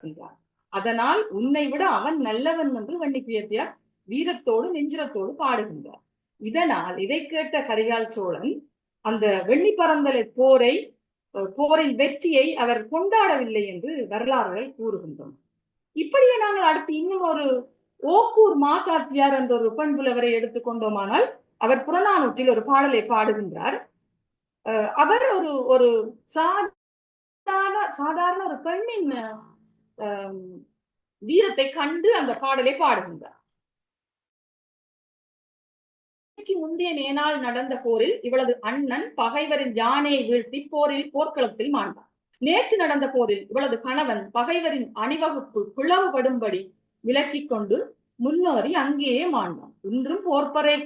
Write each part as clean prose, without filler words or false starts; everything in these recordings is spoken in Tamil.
என்றார். அதனால் உன்னை விட அவன் நல்லவன் என்று வன்னிக்குயர்த்தியார் வீரத்தோடு நெஞ்சிரத்தோடு பாடுகின்றார். இதனால் இதை கேட்ட கரிகால் சோழன் அந்த வெள்ளி பரந்தலை போரில் வெற்றியை அவர் கொண்டாடவில்லை என்று வரலாறுகள் கூறுகின்றன. இப்படியே நாங்கள் அடுத்து இன்னும் ஒரு ஓக்கூர் மாசாத்தியார் என்ற ஒரு பெண் புலவரை எடுத்துக்கொண்டோமானால் அவர் புறநானூற்றில் ஒரு பாடலை பாடுகின்றார். அவர் ஒரு ஒரு சாதாரண ஒரு பெண்ணின் வீரத்தை கண்டு அந்த பாடலை பாடுகின்றார். முந்தைய நேனால் நடந்த போரில் இவளது அண்ணன் பகைவரின் யானையை வீழ்த்தி போர்க்களத்தில் மாண்டார். நேற்று நடந்த போரில் இவளது கணவன் பகைவரின் அணிவகுப்பு பிளவுபடும்படி விலக்கிக் கொண்டு முன்னேறி அங்கேயே மாண்டான். இன்றும் போர்ப்பறை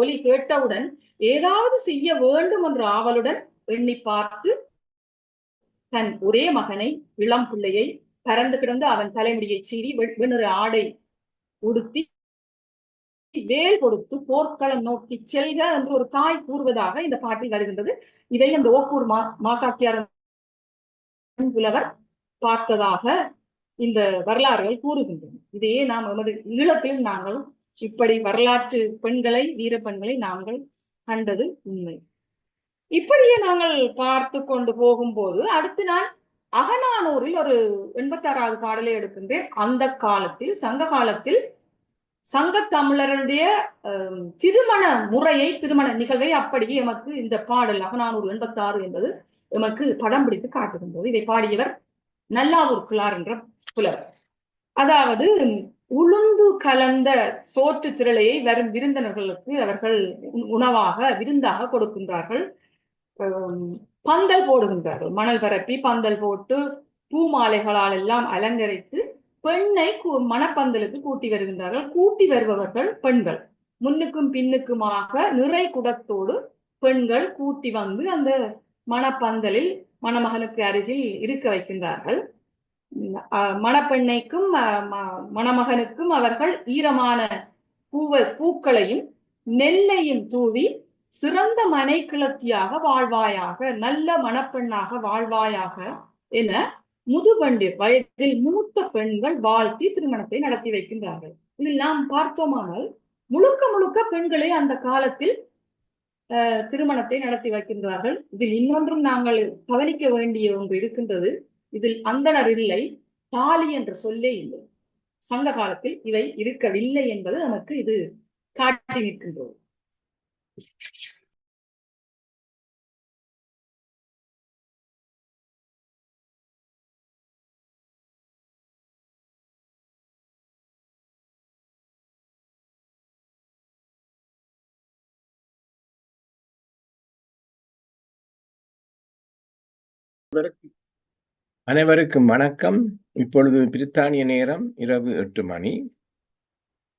ஒலி கேட்டவுடன் ஏதாவது செய்ய வேண்டும் என்ற ஆவலுடன் எண்ணி பார்த்து தன் ஒரே மகனை, இளம் பிள்ளையை, பறந்து கிடந்து அவன் தலைமுடியை சீறி வெண்ணிற ஆடை உடுத்தி வேல் கொடுத்து போர்க்களம் நோக்கி செல்க என்று ஒரு தாய் கூறுவதாக இந்த பாட்டில் வருகின்றது. இதை அந்த ஓக்கூர் மாசாத்தியார் புலவர் பார்த்ததாக இந்த வரலாறுகள் கூறுகின்றன. இதையே நாம் நமது ஈழத்தில் நாங்கள் இப்படி வரலாற்று பெண்களை, வீர பெண்களை நாங்கள் கண்டது உண்மை. இப்படியே நாங்கள் பார்த்து கொண்டு போகும்போது அடுத்து நான் அகநானூரில் ஒரு 86வது பாடலை எடுக்கின்றேன். அந்த காலத்தில், சங்க காலத்தில் சங்க தமிழருடைய திருமண முறையை, திருமண நிகழ்வை அப்படியே எமக்கு இந்த பாடல் அகநானூறு 86 என்பது எமக்கு படம் பிடித்து காட்டுகின்றது. இதை பாடியவர் நல்லாவூர் கிழார் என்ற புலவர். அதாவது உளுந்து கலந்த சோற்று திரளையை வரும் விருந்தினர்களுக்கு அவர்கள் உணவாக, விருந்தாக கொடுக்கின்றார்கள். பந்தல் போடுகின்றார்கள். மணல் பரப்பி பந்தல் போட்டு பூ மாலைகளால் எல்லாம் அலங்கரித்து பெண்ணை மணப்பந்தலுக்கு கூட்டி வருகின்றார்கள். கூட்டி வருபவர்கள் பெண்கள். முன்னுக்கும் பின்னுக்குமாக நிறை குடத்தோடு பெண்கள் கூட்டி வந்து அந்த மணப்பந்தலில் மணமகனுக்கு அருகில் இருக்க வைக்கின்றார்கள். மணப்பெண்ணைக்கும் மணமகனுக்கும் அவர்கள் ஈரமான பூக்களையும் நெல்லையும் தூவி சிறந்த மனை கிளத்தியாக வாழ்வாயாக, நல்ல மணப்பெண்ணாக வாழ்வாயாக என முதுபண்டிர் வயதில் மூத்த பெண்கள் வாழ்த்தி திருமணத்தை நடத்தி வைக்கின்றார்கள். இதில் நாம் பார்த்தோமானால் முழுக்க முழுக்க பெண்களே அந்த காலத்தில் திருமணத்தை நடத்தி வைக்கின்றார்கள். இதில் இன்னொன்றும் நாங்கள் கவனிக்க வேண்டிய ஒன்று இருக்கின்றது. இதில் அந்தனர் இல்லை, தாலி என்ற சொல்லே இல்லை. சங்க காலத்தில் இவை இருக்கவில்லை என்பது நமக்கு இது காட்டி நிற்கின்றது. அனைவருக்கும் வணக்கம். இப்பொழுது பிரித்தானிய நேரம் இரவு 8 மணி.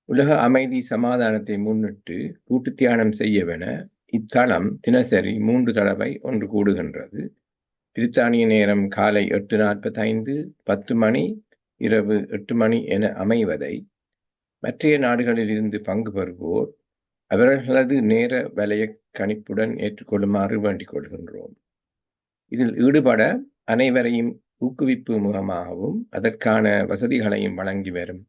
உலக அமைதி சமாதானத்தை முன்னிட்டு கூட்டு தியானம் செய்யவென இத்தளம் தினசரி 3 தடவை ஒன்று கூடுகின்றது. பிரித்தானிய நேரம் காலை 8:45, 10 மணி, இரவு 8 மணி என அமைவதை மற்றைய நாடுகளில் இருந்து பங்கு பெறுவோர் அவர்களது நேர வலைய கணிப்புடன் ஏற்றுக்கொள்ளுமாறு வேண்டிக் கொள்கின்றோம். இதில் ஈடுபட அனைவரையும் ஊக்குவிப்பு முகமாகவும் அதற்கான வசதிகளையும் வழங்கி வரும்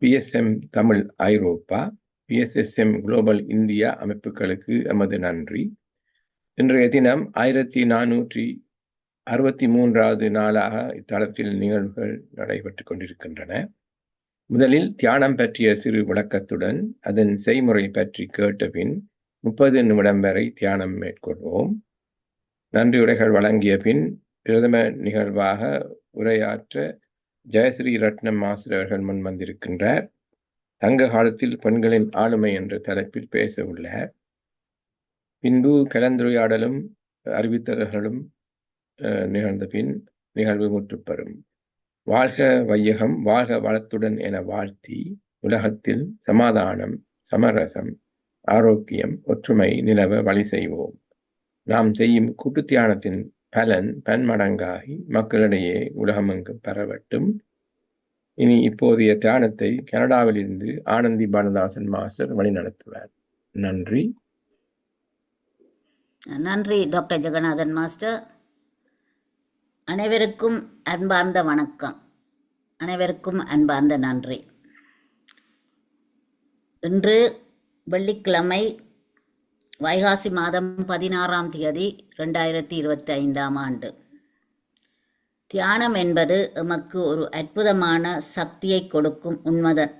PSM தமிழ் ஐரோப்பா, PSSM குளோபல் இந்தியா அமைப்புகளுக்கு எமது நன்றி. இன்றைய தினம் 1463வது நாளாக இத்தளத்தில் நிகழ்வுகள் நடைபெற்றுக் கொண்டிருக்கின்றன. முதலில் தியானம் பற்றிய சிறு விளக்கத்துடன் அதன் செய்முறை பற்றி கேட்ட பின் 30 நிமிடம் வரை தியானம் மேற்கொள்வோம். நன்றியுரைகள் வழங்கிய பின் பிரதம நிகழ்வாக உரையாற்ற ஜெயஸ்ரீ ரத்னம் மாஸ்டர் அவர்கள் முன் வந்திருக்கின்றார். சங்க காலத்தில் பெண்களின் ஆளுமை என்ற தலைப்பில் பேச உள்ளார். பின்பு கலந்துரையாடலும் அறிவித்தல்களும் நிகழ்ந்த பின் நிகழ்வு முற்றுப்பெறும். வாழ்க வையகம், வாழ்க வளத்துடன் என வாழ்த்தி உலகத்தில் சமாதானம், சமரசம், ஆரோக்கியம், ஒற்றுமை நிலவ வழி செய்வோம். நாம் செய்யும் கூட்டு தியானத்தின் பலன் பன்மடங்காகி மக்களிடையே உலகமெங்கும் பரவட்டும். இனி இப்போதைய தியானத்தை கனடாவில் இருந்து ஆனந்தி பாலதாசன் மாஸ்டர் வழி நடத்துவார். நன்றி. நன்றி டாக்டர் ஜெகநாதன் மாஸ்டர். அனைவருக்கும் அன்பார்ந்த வணக்கம். அனைவருக்கும் அன்பார்ந்த நன்றி. இன்று வெள்ளிக்கிழமை வைகாசி மாதம் 16ஆம் தேதி 2025ஆம் ஆண்டு. தியானம் என்பது எமக்கு ஒரு அற்புதமான சக்தியை கொடுக்கும்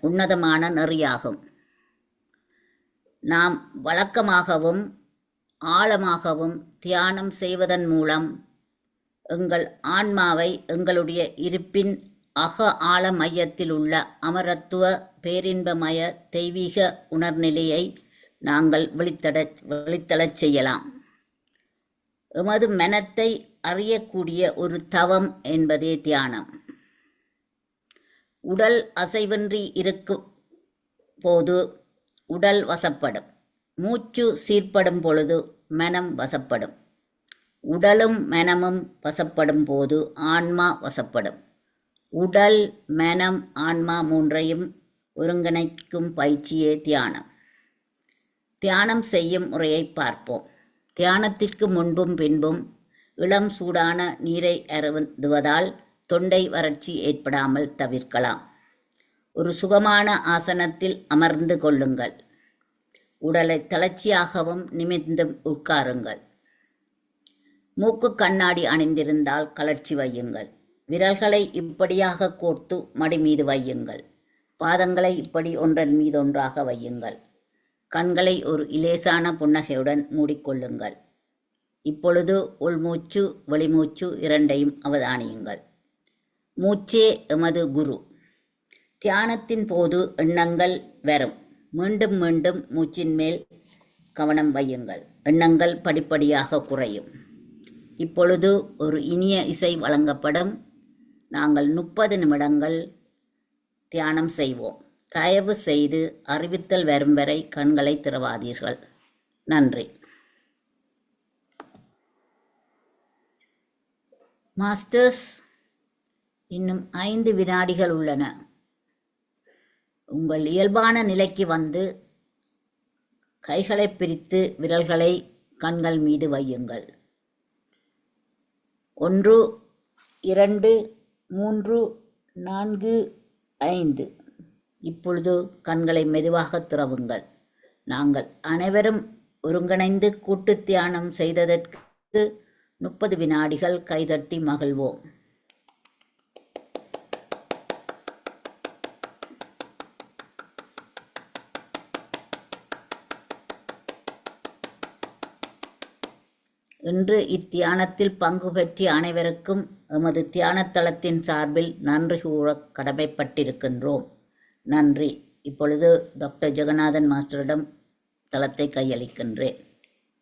உன்னதமான நெறியாகும். நாம் வழக்கமாகவும் ஆழமாகவும் தியானம் செய்வதன் மூலம் எங்கள் ஆன்மாவை எங்களுடைய இருப்பின் அக ஆழ மையத்தில் உள்ள அமரத்துவ பேரின்பமய தெய்வீக உணர்நிலையை நாங்கள் வெளித்தளச் செய்யலாம். எமது மனத்தை அறியக்கூடிய ஒரு தவம் என்பதே தியானம். உடல் அசைவின்றி இருக்கும் போது உடல் வசப்படும். மூச்சு சீர்படும் பொழுது மனம் வசப்படும். உடலும் மனமும் வசப்படும் போது ஆன்மா வசப்படும். உடல், மனம், ஆன்மா மூன்றையும் ஒருங்கிணைக்கும் பயிற்சியே தியானம். தியானம் செய்யும் முறையை பார்ப்போம். தியானத்திற்கு முன்பும் பின்பும் இளம் சூடான நீரை அருந்துவதால் தொண்டை வறட்சி ஏற்படாமல் தவிர்க்கலாம். ஒரு சுகமான ஆசனத்தில் அமர்ந்து கொள்ளுங்கள். உடலை தளர்ச்சியாகவும் நிமிர்ந்தும் உட்காருங்கள். மூக்கு கண்ணாடி அணிந்திருந்தால் கழற்றி வையுங்கள். விரல்களை இப்படியாக கோர்த்து மடி மீது வையுங்கள். பாதங்களை இப்படி ஒன்றன் மீது ஒன்றாக வையுங்கள். கண்களை ஒரு இலேசான புன்னகையுடன் மூடிக்கொள்ளுங்கள். இப்பொழுது உள்மூச்சு வெளிமூச்சு இரண்டையும் அவதானியுங்கள். மூச்சே எமது குரு. தியானத்தின் போது எண்ணங்கள் வரும். மீண்டும் மீண்டும் மூச்சின் மேல் கவனம் வையுங்கள். எண்ணங்கள் படிப்படியாக குறையும். இப்பொழுது ஒரு இனிய இசை வழங்கப்படும். நாங்கள் 30 நிமிடங்கள் தியானம் செய்வோம். தயவு செய்து அறிவித்தல் வரும் வரை கண்களை திறவாதீர்கள். நன்றி. மாஸ்டர்ஸ், இன்னும் 5 வினாடிகள் உள்ளன. உங்கள் இயல்பான நிலைக்கு வந்து கைகளை பிரித்து விரல்களை கண்கள் மீது வையுங்கள். 1, 2, 3, 4, 5. இப்பொழுது கண்களை மெதுவாக திறவுங்கள். நாங்கள் அனைவரும் ஒருங்கிணைந்து கூட்டு தியானம் செய்ததற்கு 30 வினாடிகள் கைதட்டி மகிழ்வோம். இன்று இத்தியானத்தில் பங்கு பெற்றிய அனைவருக்கும் எமது தியானத்தளத்தின் சார்பில் நன்றி கூற கடமைப்பட்டிருக்கின்றோம். நன்றி. இப்பொழுது டாக்டர் ஜெகநாதன் மாஸ்டரிடம் தளத்தை கையளிக்கின்றேன்.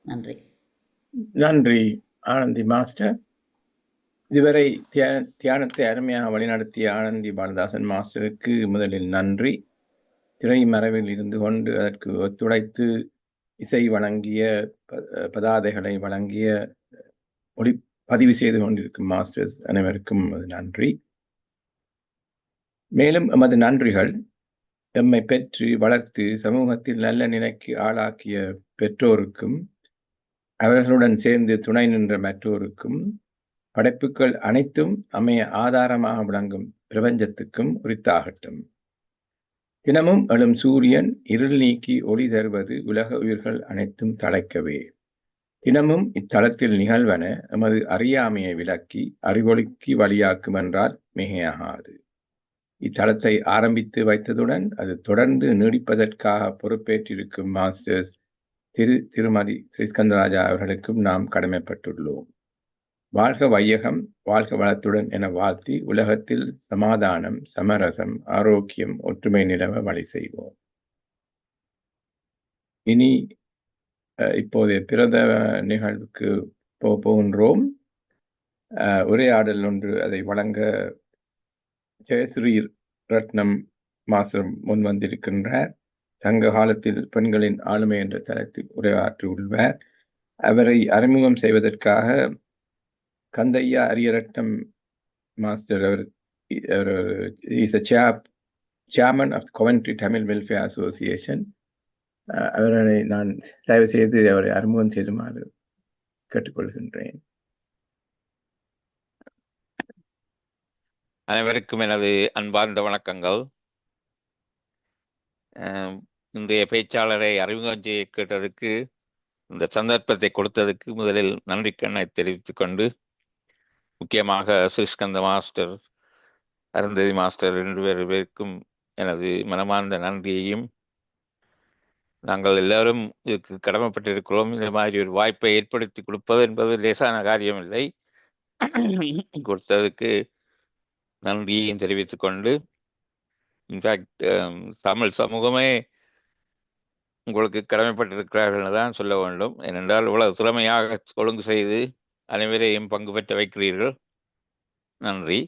நன்றி. நன்றி ஆனந்தி மாஸ்டர். இதுவரை தியானத்தை அருமையாக வழிநடத்திய ஆனந்தி பாலதாசன் மாஸ்டருக்கு முதலில் நன்றி. திரைமறைவில் இருந்து கொண்டு அதற்கு ஒத்துழைத்து இசை வழங்கிய, பதாதைகளை வழங்கிய, பதிவு செய்து கொண்டிருக்கும் மாஸ்டர்ஸ் அனைவருக்கும் நன்றி. மேலும் எமது நன்றிகள் எம்மை பெற்று வளர்த்து சமூகத்தில் நல்ல நிலைக்கு ஆளாக்கிய பெற்றோருக்கும், அவர்களுடன் சேர்ந்து துணை நின்ற மற்றோருக்கும், படைப்புகள் அனைத்தும் அமைய ஆதாரமாக விளங்கும் பிரபஞ்சத்துக்கும் உரித்தாகட்டும். தினமும் எழும் சூரியன் இருள் நீக்கி ஒளி தருவது உலக உயிர்கள் அனைத்தும் தழைக்கவே. தினமும் இத்தளத்தில் நிகழ்வன எமது அறியாமையை விளக்கி அறிவொளிக்கு வழியாக்கும் என்றால் மிகையாகாது. இத்தளத்தை ஆரம்பித்து வைத்ததுடன் அது தொடர்ந்து நீடிப்பதற்காக பொறுப்பேற்றிருக்கும் மாஸ்டர்ஸ் திருமதி ஸ்ரீஸ்கந்தராஜா அவர்களுக்கும் நாம் கடமைப்பட்டுள்ளோம். வாழ்க வையகம், வாழ்க வளத்துடன் என வாழ்த்தி உலகத்தில் சமாதானம், சமரசம், ஆரோக்கியம், ஒற்றுமை நிலவ வழி செய்வோம். இனி இப்போதைய பிரத நிகழ்வுக்கு போகின்றோம். உரையாடல் ஒன்று அதை வழங்க ஜெயஸ்ரீ ரத்னம் மாஸ்டர் முன் வந்திருக்கின்றார். சங்க காலத்தில் பெண்களின் ஆளுமை என்ற தளத்தில் உரையாற்றியுள்ளார். அவரை அறிமுகம் செய்வதற்காக கந்தையா அரியரட்னம் மாஸ்டர் அவர் is a chairman of Coventry Tamil Welfare Association. அவரை நான் தயவு செய்து அவரை அறிமுகம் செய்துமாறு கேட்டுக்கொள்கின்றேன். அனைவருக்கும் எனது அன்பார்ந்த வணக்கங்கள். இன்றைய பேச்சாளரை அறிமுகம் செய்ய கேட்டதற்கு, இந்த சந்தர்ப்பத்தை கொடுத்ததற்கு முதலில் நன்றி கண்ணை தெரிவித்துக் கொண்டு, முக்கியமாக ஸ்ரீஸ்கந்த மாஸ்டர், அருந்ததி மாஸ்டர் 2 பேருக்கும் எனது மனமார்ந்த நன்றியையும், நாங்கள் எல்லாரும் இதுக்கு கடமைப்பட்டிருக்கிறோம். இந்த மாதிரி ஒரு வாய்ப்பை ஏற்படுத்தி கொடுப்பது என்பது லேசான காரியமில்லை. கொடுத்ததுக்கு நன்றியையும் தெரிவித்துக் கொண்டு, இன்ஃபேக்ட் தமிழ் சமூகமே உங்களுக்கு கடமைப்பட்டிருக்கிறார்கள் தான் சொல்ல வேண்டும். ஏனென்றால் இவ்வளவு திறமையாக ஒழுங்கு செய்து அனைவரையும் பங்கு பெற்ற வைக்கிறீர்கள். நன்றி.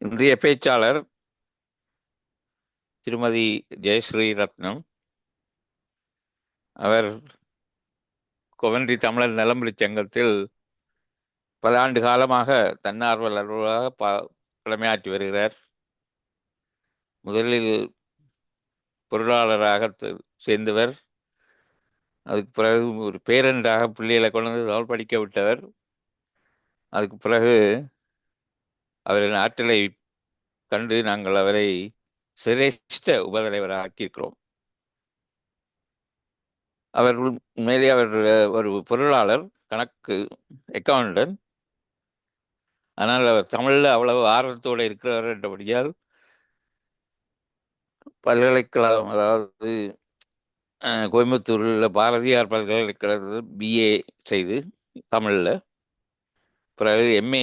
இன்றைய பேச்சாளர் திருமதி ஜெயஸ்ரீ ரத்னம். அவர் கொவன்ட்ரி தமிழர் நலம்புரி சங்கத்தில் பல ஆண்டு காலமாக தன்னார்வலராக கடமையாற்றி வருகிறார். முதலில் பொருளாளராக சேர்ந்தவர். அதுக்கு பிறகு ஒரு பேரண்டாக பிள்ளைகளை கொண்டு வந்து அவள் படிக்க விட்டவர். அதுக்கு பிறகு அவரின் ஆற்றலை கண்டு நாங்கள் அவரை சிரேஷ்ட உபதலைவராக ஆக்கியிருக்கிறோம். அவர் உண்மையிலே அவர் ஒரு பொருளாளர், கணக்கு அக்கவுண்டன்ட். ஆனால் அவர் தமிழில் அவ்வளவு ஆர்வத்தோடு இருக்கிறவர் என்றபடியால் பல்கலைக்கழகம், அதாவது கோயம்புத்தூரில் பாரதியார் பல்கலைக்கழகத்தில் BA செய்து தமிழில், பிறகு MA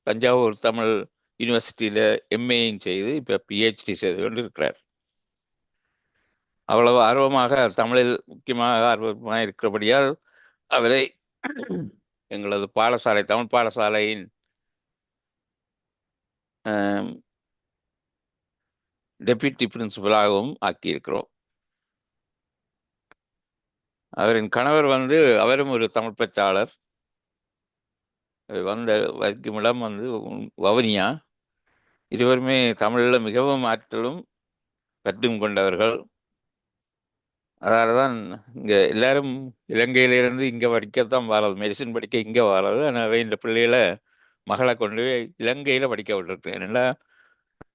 தஞ்சாவூர் தமிழ் யூனிவர்சிட்டியில் MAயும் செய்து இப்போ PhD செய்து கொண்டு இருக்கிறார். அவ்வளவு ஆர்வமாக தமிழில் முக்கியமாக ஆர்வமாக இருக்கிறபடியால் அவரை எங்களது பாடசாலை, தமிழ் பாடசாலையின் டெப்யூட்டி பிரின்சிபலாகவும் ஆக்கியிருக்கிறோம். அவரின் கணவர் அவரும் ஒரு தமிழ் பேச்சாளர். வந்த வைக்குமிடம் வவுனியா. இருவருமே தமிழில் மிகவும் ஆற்றலும் பற்றும் கொண்டவர்கள். அதனால தான் இங்கே எல்லாரும் இலங்கையிலிருந்து இங்கே படிக்கத்தான் வர்றது, மெடிசின் படிக்க இங்கே வர்றது. எனவே இந்த பிள்ளைகளை மகளை கொண்டு போய் இலங்கையில் படிக்க விட்டுருக்கேன். ஏன்னா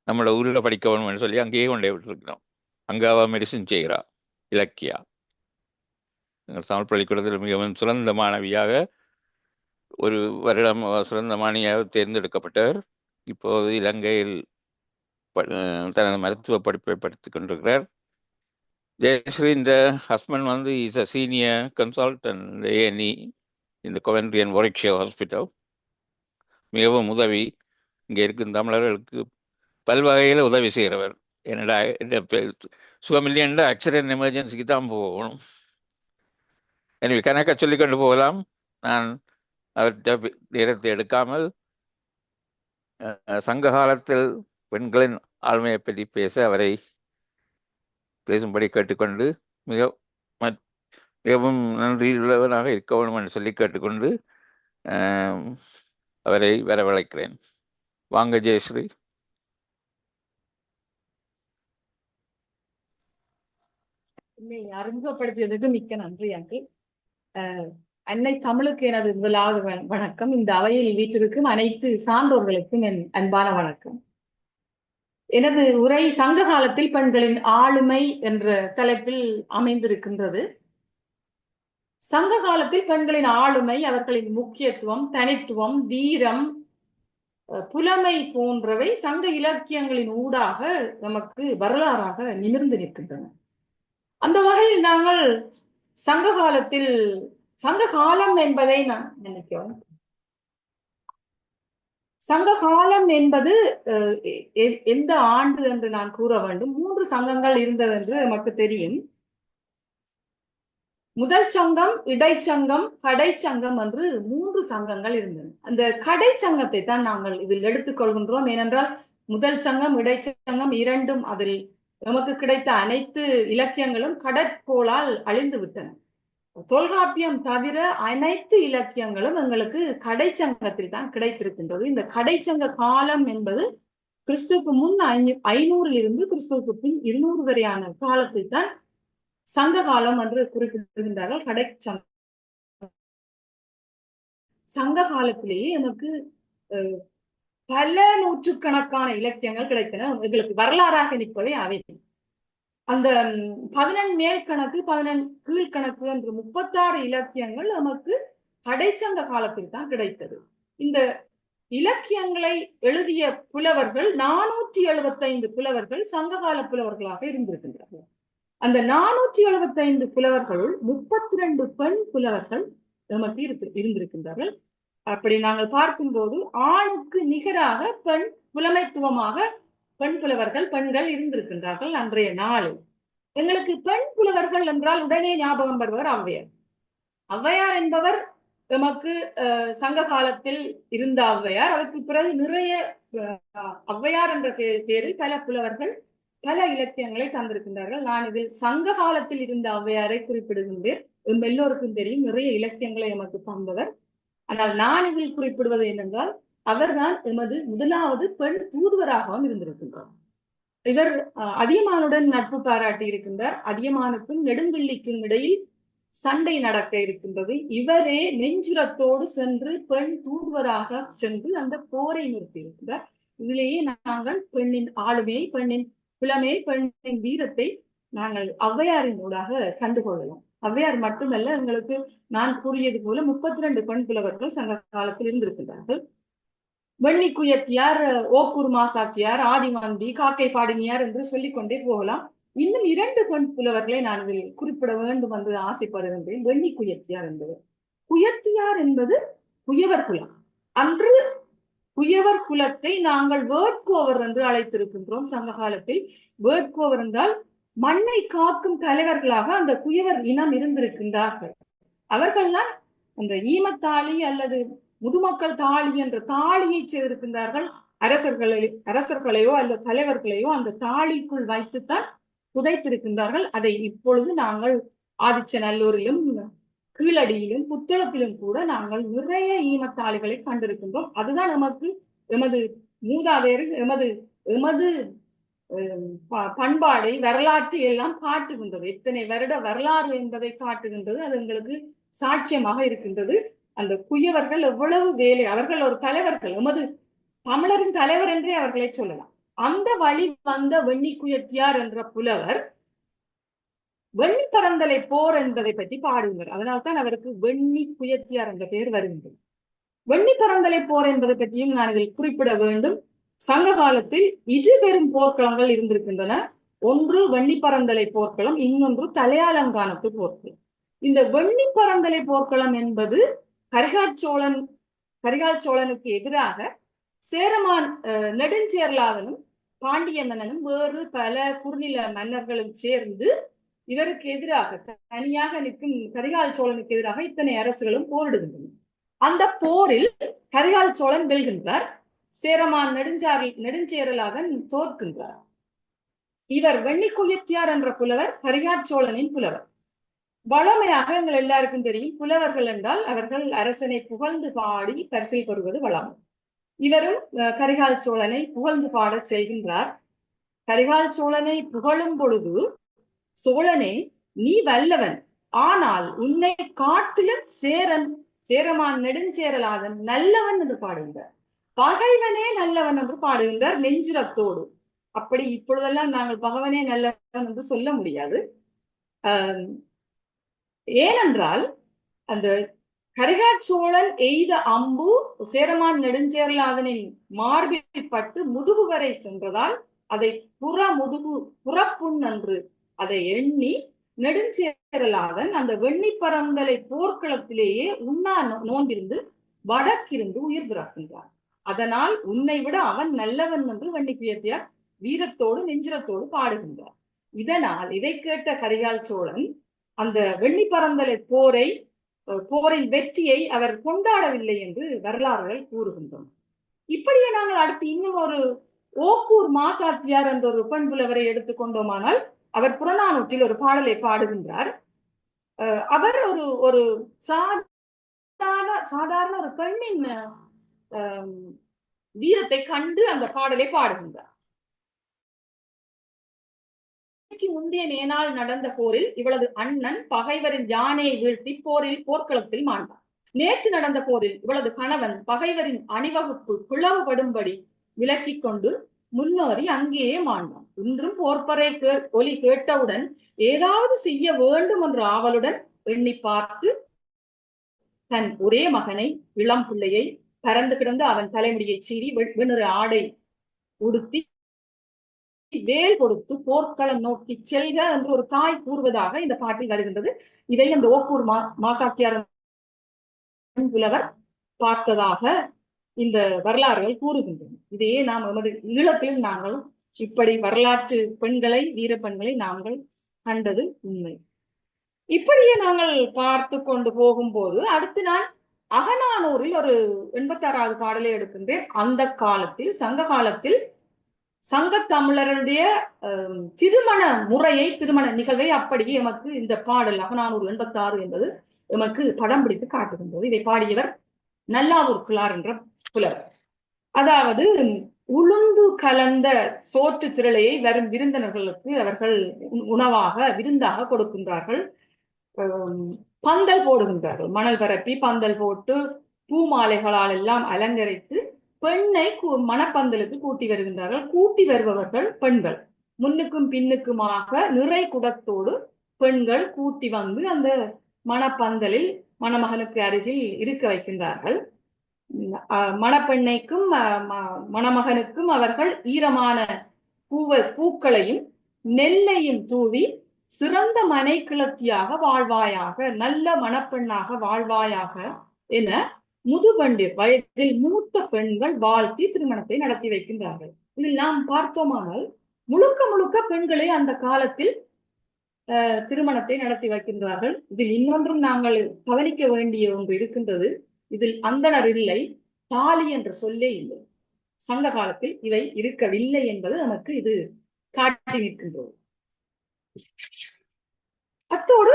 நம்மளோட ஊரில் படிக்க வேணும்னு சொல்லி அங்கேயே கொண்டு போய் விட்டுருக்கணும். அங்கே அவள் மெடிசின் செய்கிறா, இலக்கியா. எங்கள் தமிழ் பள்ளிக்கூடத்தில் மிகவும் சிறந்த மாணவியாக, ஒரு வருடம் சிறந்த மாணவியாக தேர்ந்தெடுக்கப்பட்டவர். இப்போது இலங்கையில் தனது மருத்துவ படிப்பை படித்துக் கொண்டிருக்கிறார். ஜெயஸ்ரீ இந்த husband is a senior consultant இந்த A&E இந்த கொவென்ட்ரி அண்ட் வாரிக்ஷயர் ஹாஸ்பிட்டல். மிகவும் உதவி, இங்கே இருக்கும் தமிழர்களுக்கு பல்வகையில் உதவி செய்கிறவர். என்னடா சுகமில்லையென்ற ஆக்சிடென்ட் எமர்ஜென்சிக்கு தான் போகணும். எனவே கணக்க சொல்லிக்கொண்டு போகலாம். நான் அவர்கிட்ட நேரத்தை எடுக்காமல் சங்க காலத்தில் பெண்களின் ஆளுமையை பற்றி பேச அவரை பேசும்படி கேட்டுக்கொண்டு மிகவும் நன்றியுள்ளவனாக இருக்க வேண்டும் என்று சொல்லி கேட்டுக்கொண்டு அவரை வரவழைக்கிறேன். வாங்க ஜெயஸ்ரீ. அறிமுகப்படுத்தியதுக்கு மிக்க நன்றி அங்கிள். அன்னை தமிழுக்கு எனது முதலாவது வணக்கம். இந்த அவையில் வீட்டிற்கும் அனைத்து சான்றோர்களுக்கும் என் அன்பான வணக்கம். எனது உரை சங்க காலத்தில் பெண்களின் ஆளுமை என்ற தலைப்பில் அமைந்திருக்கின்றது. சங்க காலத்தில் பெண்களின் ஆளுமை, அவர்களின் முக்கியத்துவம், தனித்துவம், வீரம், புலமை போன்றவை சங்க இலக்கியங்களின் ஊடாக நமக்கு வரலாறாக நிமிர்ந்து நிற்கின்றன. அந்த வகையில் நாங்கள் சங்க காலம் என்பதை நான் நினைக்கிறோம். சங்க காலம் என்பது எந்த ஆண்டு என்று நான் கூற வேண்டும். 3 சங்கங்கள் இருந்தது என்று நமக்கு தெரியும். முதல் சங்கம், இடைச்சங்கம், கடைச்சங்கம் என்று 3 சங்கங்கள் இருந்தன. அந்த கடைச்சங்கத்தை தான் நாங்கள் இதில் எடுத்துக்கொள்கின்றோம். ஏனென்றால் முதல் சங்கம், இடைச்சங்கம் இரண்டும் அதில் நமக்கு கிடைத்த அனைத்து இலக்கியங்களும் கடற்கோளால் அழிந்து விட்டன. தொல்காப்பியம் தவிர அனைத்து இலக்கியங்களும் எங்களுக்கு கடைச்சங்கத்தில் தான் கிடைத்திருக்கின்றது. இந்த கடைச்சங்க காலம் என்பது கிறிஸ்துவுக்கு முன் 500 இருந்து கிறிஸ்துவுக்கு பின் 200 வரையான காலத்தை தான் சங்க காலம் என்று குறிப்பிட்டிருக்கின்றார்கள். சங்க காலத்திலேயே எனக்கு பல நூற்றுக்கணக்கான இலக்கியங்கள் கிடைத்தன. எங்களுக்கு வரலாறாக நிற்பவை அவை. அந்த 11 மேல் கணக்கு 11 கீழ்கணக்கு என்று 36 இலக்கியங்கள் நமக்கு கடைச்சங்க காலத்தில் தான் கிடைத்தது. இந்த இலக்கியங்களை எழுதிய புலவர்கள் 475 புலவர்கள் சங்ககால புலவர்களாக இருந்திருக்கின்றார்கள். அந்த 475 புலவர்களுள் 32 பெண் புலவர்கள் நமக்கு இருந்திருக்கின்றார்கள். அப்படி நாங்கள் பார்க்கும்போது ஆணுக்கு நிகராக பெண் புலமைத்துவமாக பெண் புலவர்கள் பெண்கள் இருந்திருக்கின்றார்கள். அன்றைய நாளில் எங்களுக்கு பெண் புலவர்கள் என்றால் உடனே ஞாபகம் வருவர் ஔவையார். ஔவையார் என்பவர் நமக்கு சங்க காலத்தில் இருந்த ஔவையார். அதுக்கு பிறகு நிறைய ஔவையார் என்ற பேரில் பல புலவர்கள் பல இலக்கியங்களை தந்திருக்கின்றார்கள். நான் இதில் சங்க காலத்தில் இருந்த ஔவையாரை குறிப்பிடுகின்றேன். எல்லோருக்கும் தெரியும், நிறைய இலக்கியங்களை எமக்கு தந்தவர். ஆனால் நான் இதில் குறிப்பிடுவது என்னென்றால், அவர்தான் எமது முதலாவது பெண் தூதுவராகவும் இருந்திருக்கின்றார். இவர் அதியமானுடன் நட்பு பாராட்டி இருக்கின்றார். அதியமானுக்கும் நெடுங்கிள்ளிக்கும் இடையில் சண்டை நடக்க இருக்கின்றது. இவரே நெஞ்சுரத்தோடு சென்று பெண் தூதுவராக சென்று அந்த போரை நிறுத்தி இருக்கின்றார். இதிலேயே நாங்கள் பெண்ணின் ஆளுமையை, பெண்ணின் புலமையை, பெண்ணின் வீரத்தை நாங்கள் ஔவையாரின் ஊடாக கண்டுகொள்ளலாம். ஔவையார் மட்டுமல்ல, எங்களுக்கு நான் கூறியது போல 32 பெண் புலவர்கள் சங்க காலத்தில் இருந்திருக்கின்றார்கள். வெண்ணி குயத்தியார், ஓக்கூர் மாசாத்தியார், ஆதிமாந்தி, காக்கை பாடினியார் என்று சொல்லிக்கொண்டே போகலாம். இன்னும் 2 பெண் புலவர்களை நான் இதில் குறிப்பிட வேண்டும் என்று ஆசைப்படுகின்றேன். வெண்ணி குயத்தியார் என்பது, குயத்தியார் என்பது குயவர் குலம். அன்று குயவர் குலத்தை நாங்கள் வேட்கோவர் என்று அழைத்திருக்கின்றோம். சங்க காலத்தில் வேட்கோவர் என்றால் மண்ணை காக்கும் தலைவர்களாக அந்த குயவர் இனம் இருந்திருக்கின்றார்கள். அவர்கள்தான் அந்த ஈமத்தாளி அல்லது முதுமக்கள் தாளி என்ற தாளியை செய்திருக்கின்றார்கள். அரசர்களையோ அல்லது தலைவர்களையோ அந்த தாளிக்குள் வைத்துத்தான் புதைத்திருக்கின்றார்கள். அதை இப்பொழுது நாங்கள் ஆதிச்சநல்லூரிலும் கீழடியிலும் புத்தளத்திலும் கூட நாங்கள் நிறைய ஈமத்தாளிகளை கண்டிருக்கின்றோம். அதுதான் நமக்கு எமது மூதாதையர் எமது பண்பாடை, வரலாற்றை எல்லாம் காட்டுகின்றது. எத்தனை வருட வரலாறு என்பதை காட்டுகின்றது. அது எங்களுக்கு சாட்சியமாக இருக்கின்றது. அந்த குயவர்கள் எவ்வளவு வேலை, அவர்கள் ஒரு தலைவர்கள், எமது தமிழரின் தலைவர் என்றே அவர்களை சொல்லலாம். அந்த வழி வந்த வெண்ணி குயத்தியார் என்ற புலவர் வெண்ணி பரந்தலை போர் என்பதை பற்றி பாடுகிறார். அதனால்தான் அவருக்கு வெண்ணி குயத்தியார் என்ற பெயர் வருகின்றது. வெண்ணி பரந்தலை போர் என்பதை பற்றியும் நான் இதில் குறிப்பிட வேண்டும். சங்க காலத்தில் 2 பெரும் போர்க்களங்கள் இருந்திருக்கின்றன. ஒன்று வெண்ணி பரந்தலை போர்க்களம், இன்னொன்று தலையாலங்கானத்து போர்க்களம். இந்த வெண்ணி பரந்தலை போர்க்களம் என்பது கரிகால் சோழனுக்கு எதிராக சேரமான் நெடுஞ்சேரலாதனும் பாண்டிய மன்னனும் வேறு பல குறுநில மன்னர்களும் சேர்ந்து இவருக்கு எதிராக, தனியாக நிற்கும் கரிகால் சோழனுக்கு எதிராக இத்தனை அரசுகளும் போரிடுகின்றன. அந்த போரில் கரிகால் சோழன் வெல்கின்றார். சேரமான் நெடுஞ்சேரலாதன் தோற்கின்றார். இவர் வெண்ணி குயத்தியார் என்ற புலவர் கரிகால் சோழனின் புலவர். வளமையாக எங்கள் எல்லாருக்கும் தெரியும், புலவர்கள் என்றால் அவர்கள் அரசனை புகழ்ந்து பாடி பரிசில் பெறுவது வளமை. இவரும் கரிகால் சோழனை புகழ்ந்து பாட செய்கின்றார். கரிகால் சோழனை புகழும் பொழுது, சோழனே நீ வல்லவன், ஆனால் உன்னை காட்டிலும் சேரமான் நெடுஞ்சேரலாதன் நல்லவன் என்று பாடுகின்றார். பகைவனே நல்லவன் என்று பாடுகின்றார் நெஞ்சுரத்தோடு. அப்படி இப்பொழுதெல்லாம் நாங்கள் பகைவனே நல்லவன் என்று சொல்ல முடியாது. ஏனென்றால் அந்த கரிகால் சோழன் எய்த அம்பு சேரமான் நெடுஞ்சேரலாதனின் மார்பில் பட்டு முதுகு வரை சென்றதால் அதை புறப்புண் என்று அதை எண்ணி நெடுஞ்சேரலாதன் அந்த வெண்ணி பரந்தலை போர்க்களத்திலேயே உண்ணா நோன்பிருந்து வடக்கிருந்து உயிர் துறக்கின்றார். அதனால் உன்னை விட அவன் நல்லவன் என்று வெண்ணி குயத்தியார் வீரத்தோடு நெஞ்சுரத்தோடு பாடுகின்றார். இதனால் இதை கேட்ட கரிகால் சோழன் அந்த வெண்ணி பரந்தலை போரின் வெற்றியை அவர் கொண்டாடவில்லை என்று வரலாறுகள் கூறுகின்றன. இப்படியே நாங்கள் அடுத்து இன்னும் ஒரு ஓக்கூர் மாசாத்தியார் என்ற ஒரு பெண் புலவரை எடுத்துக்கொண்டோமானால், அவர் புறநானூற்றில் ஒரு பாடலை பாடுகின்றார். அவர் ஒரு சாதாரண ஒரு பெண்ணின் வீரத்தை கண்டு அந்த பாடலை பாடுகின்றார். முந்தைய நேனால் நடந்த போரில் இவளது அண்ணன் பகைவரின் யானையை வீழ்த்தி போர்க்களத்தில் மாண்டார். நேற்று நடந்த போரில் இவளது கணவன் பகைவரின் அணிவகுப்பு பிளவுபடும்படி விலக்கிக் கொண்டு முன்னேறி அங்கேயே மாண்டான். இன்றும் போர்ப்பறை ஒலி கேட்டவுடன் ஏதாவது செய்ய வேண்டும் என்ற ஆவலுடன் எண்ணி பார்த்து தன் ஒரே மகனை, இளம் பிள்ளையை, பறந்து கிடந்து அவன் தலைமுடியை சீறி வெண்ணிற ஆடை உடுத்தி வேல் கொடுத்து போர்க்களம் நோக்கி செல்க என்று ஒரு தாய் கூறுவதாக இந்த பாட்டில் வருகின்றது. இதை அந்த ஓக்கூர் மாசாக்கியார் புலவர் பார்த்ததாக இந்த வரலாறுகள் கூறுகின்றன. இதையே நாம் நமது ஈழத்திலும் நாங்கள் இப்படி வரலாற்று பெண்களை, வீர பெண்களை நாங்கள் கண்டது உண்மை. இப்படியே நாங்கள் பார்த்து கொண்டு போகும்போது அடுத்து நான் அகநானூரில் ஒரு 86வது பாடலை எடுக்கின்றேன். அந்த காலத்தில், சங்க காலத்தில் சங்க தமிழருடைய திருமண முறையை, திருமண நிகழ்வை அப்படியே எமக்கு இந்த பாடல் அகநானூறு 86 என்பது எமக்கு படம் பிடித்து காட்டுகின்றது. இதை பாடியவர் நல்லாவூர் கிழார் என்ற புலவர். அதாவது உளுந்து கலந்த சோற்று திரளையை வரும் விருந்தினர்களுக்கு அவர்கள் உணவாக, விருந்தாக கொடுக்கின்றார்கள். பந்தல் போடுகின்றார்கள். மணல் பரப்பி பந்தல் போட்டு பூ மாலைகளால் எல்லாம் அலங்கரித்து பெண்ணை மணப்பந்தலுக்கு கூட்டி வருகின்றார்கள். கூட்டி வருபவர்கள் பெண்கள். முன்னுக்கும் பின்னுக்குமாக நிறை குடத்தோடு பெண்கள் கூட்டி வந்து அந்த மணப்பந்தலில் மணமகனுக்கு அருகில் இருக்க வைக்கின்றார்கள். மணப்பெண்ணைக்கும் மணமகனுக்கும் அவர்கள் ஈரமான பூக்களையும் நெல்லையும் தூவி சிறந்த மனை கிளத்தியாக வாழ்வாயாக, நல்ல மணப்பெண்ணாக வாழ்வாயாக என முதுபண்டிர் வயதில் மூத்த பெண்கள் வாழ்த்தி திருமணத்தை நடத்தி வைக்கின்றார்கள். இதில் நாம் பார்த்தோமானால் முழுக்க முழுக்க பெண்களே அந்த காலத்தில் திருமணத்தை நடத்தி வைக்கின்றார்கள். இதில் இன்னொன்றும் நாங்கள் கவனிக்க வேண்டிய ஒன்று இருக்கின்றது. இதில் அந்தணர் இல்லை, தாலி என்ற சொல்லே இல்லை. சங்க காலத்தில் இவை இருக்கவில்லை என்பது நமக்கு இது காட்டி நிற்கின்றது. அத்தோடு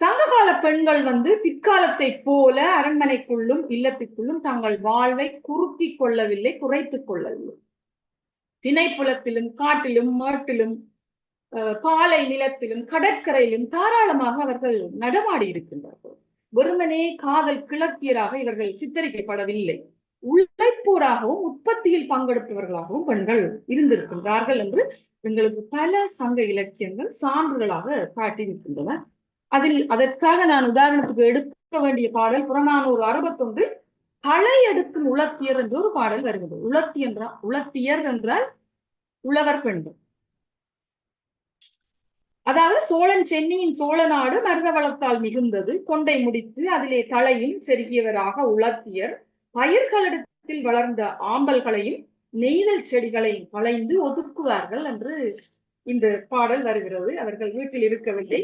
சங்ககால பெண்கள் பிற்காலத்தை போல அரண்மனைக்குள்ளும் இல்லத்துக்குள்ளும் தங்கள் வாழ்வை குறுக்கிக் கொள்ளவில்லை, குறைத்துக் கொள்ளவில்லை. திணைப்புலத்திலும் காட்டிலும் மேட்டிலும் பாலை நிலத்திலும் கடற்கரையிலும் தாராளமாக அவர்கள் நடமாடி இருக்கின்றார்கள். வெறுமனே காதல் கிளத்தியராக இவர்கள் சித்தரிக்கப்படவில்லை. உழைப்போராகவும் உற்பத்தியில் பங்கெடுப்பவர்களாகவும் பெண்கள் இருந்திருக்கின்றார்கள் என்று எங்களுக்கு பல சங்க இலக்கியங்கள் சான்றுகளாக காட்டியிருக்கின்றன. அதற்காக நான் உதாரணத்துக்கு எடுக்க வேண்டிய பாடல் புறநானூறு 61 களை எடுக்கும் உளத்தியர் என்று ஒரு பாடல் வருகிறது. உளத்தியர் என்றால் உழவர் பெண்கள். அதாவது சோழன் சென்னியின் சோழ நாடு மருத வளத்தால் மிகுந்தது, கொண்டை முடித்து அதிலே தலையும் செருகியவராக உளத்தியர் பயிர்களிடத்தில் வளர்ந்த ஆம்பல்களையும் நெய்தல் செடிகளையும் களைந்து ஒதுக்குவார்கள் என்று இந்த பாடல் வருகிறது. அவர்கள் வீட்டில் இருக்கவில்லை,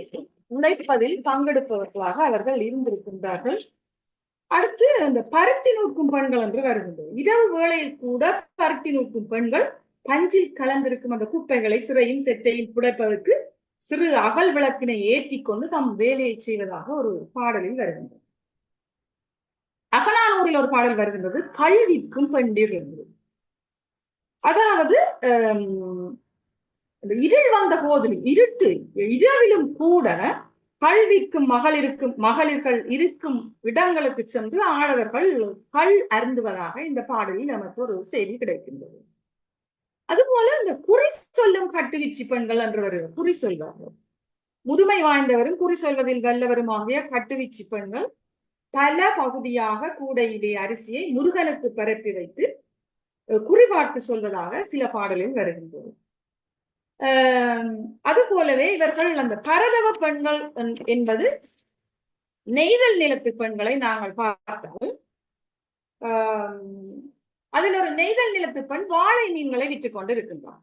உழைப்பதில் பங்கெடுப்பவர்களாக அவர்கள் இருந்திருக்கின்றார்கள். அடுத்து அந்த பருத்தி நூற்கும் பெண்கள் என்று வருகின்றது. இரவு வேளையில் கூட பருத்தி நூற்கும் பெண்கள் பஞ்சில் கலந்திருக்கும் அந்த குப்பைகளை சிறையும் செட்டையும் புடைப்பதற்கு சிறு அகல் விளக்கினை ஏற்றி கொண்டு தம் வேலையை செய்வதாக ஒரு பாடலில் வருகின்றது. அகநானூரில் ஒரு பாடல் வருகின்றது, கல்விக்கும் பெண்டிர் என்று. அதாவது இருள் வந்த போதிலும், இருட்டு இரவிலும் கூட கல்விக்கும் மகளிர்கள் இருக்கும் இடங்களுக்கு சென்று ஆடவர்கள் கள் அருந்துவதாக இந்த பாடலில் நமக்கு ஒரு செய்தி கிடைக்கின்றது. அதுபோல இந்த குறி சொல்லும் கட்டுவீச்சு பெண்கள் என்று வருகிறது. குறி சொல்வார்கள். முதுமை வாய்ந்தவரும் குறி சொல்வதில் வல்லவருமாகிய கட்டுவீச்சு பெண்கள் பல பகுதியாக கூடையிலே அரிசியை முருகனுக்கு பரப்பி வைத்து குறிபாட்டு சொல்வதாக சில பாடலில் வருகின்றது. அது போலவே இவர்கள் அந்த பரதவ பெண்கள் என்பது நெய்தல் நிலத்து பெண்களை நாங்கள் பார்த்தால் அதில் ஒரு நெய்தல் நிலத்து பெண் வாழை மீன்களை விற்று கொண்டு இருக்கின்றார்.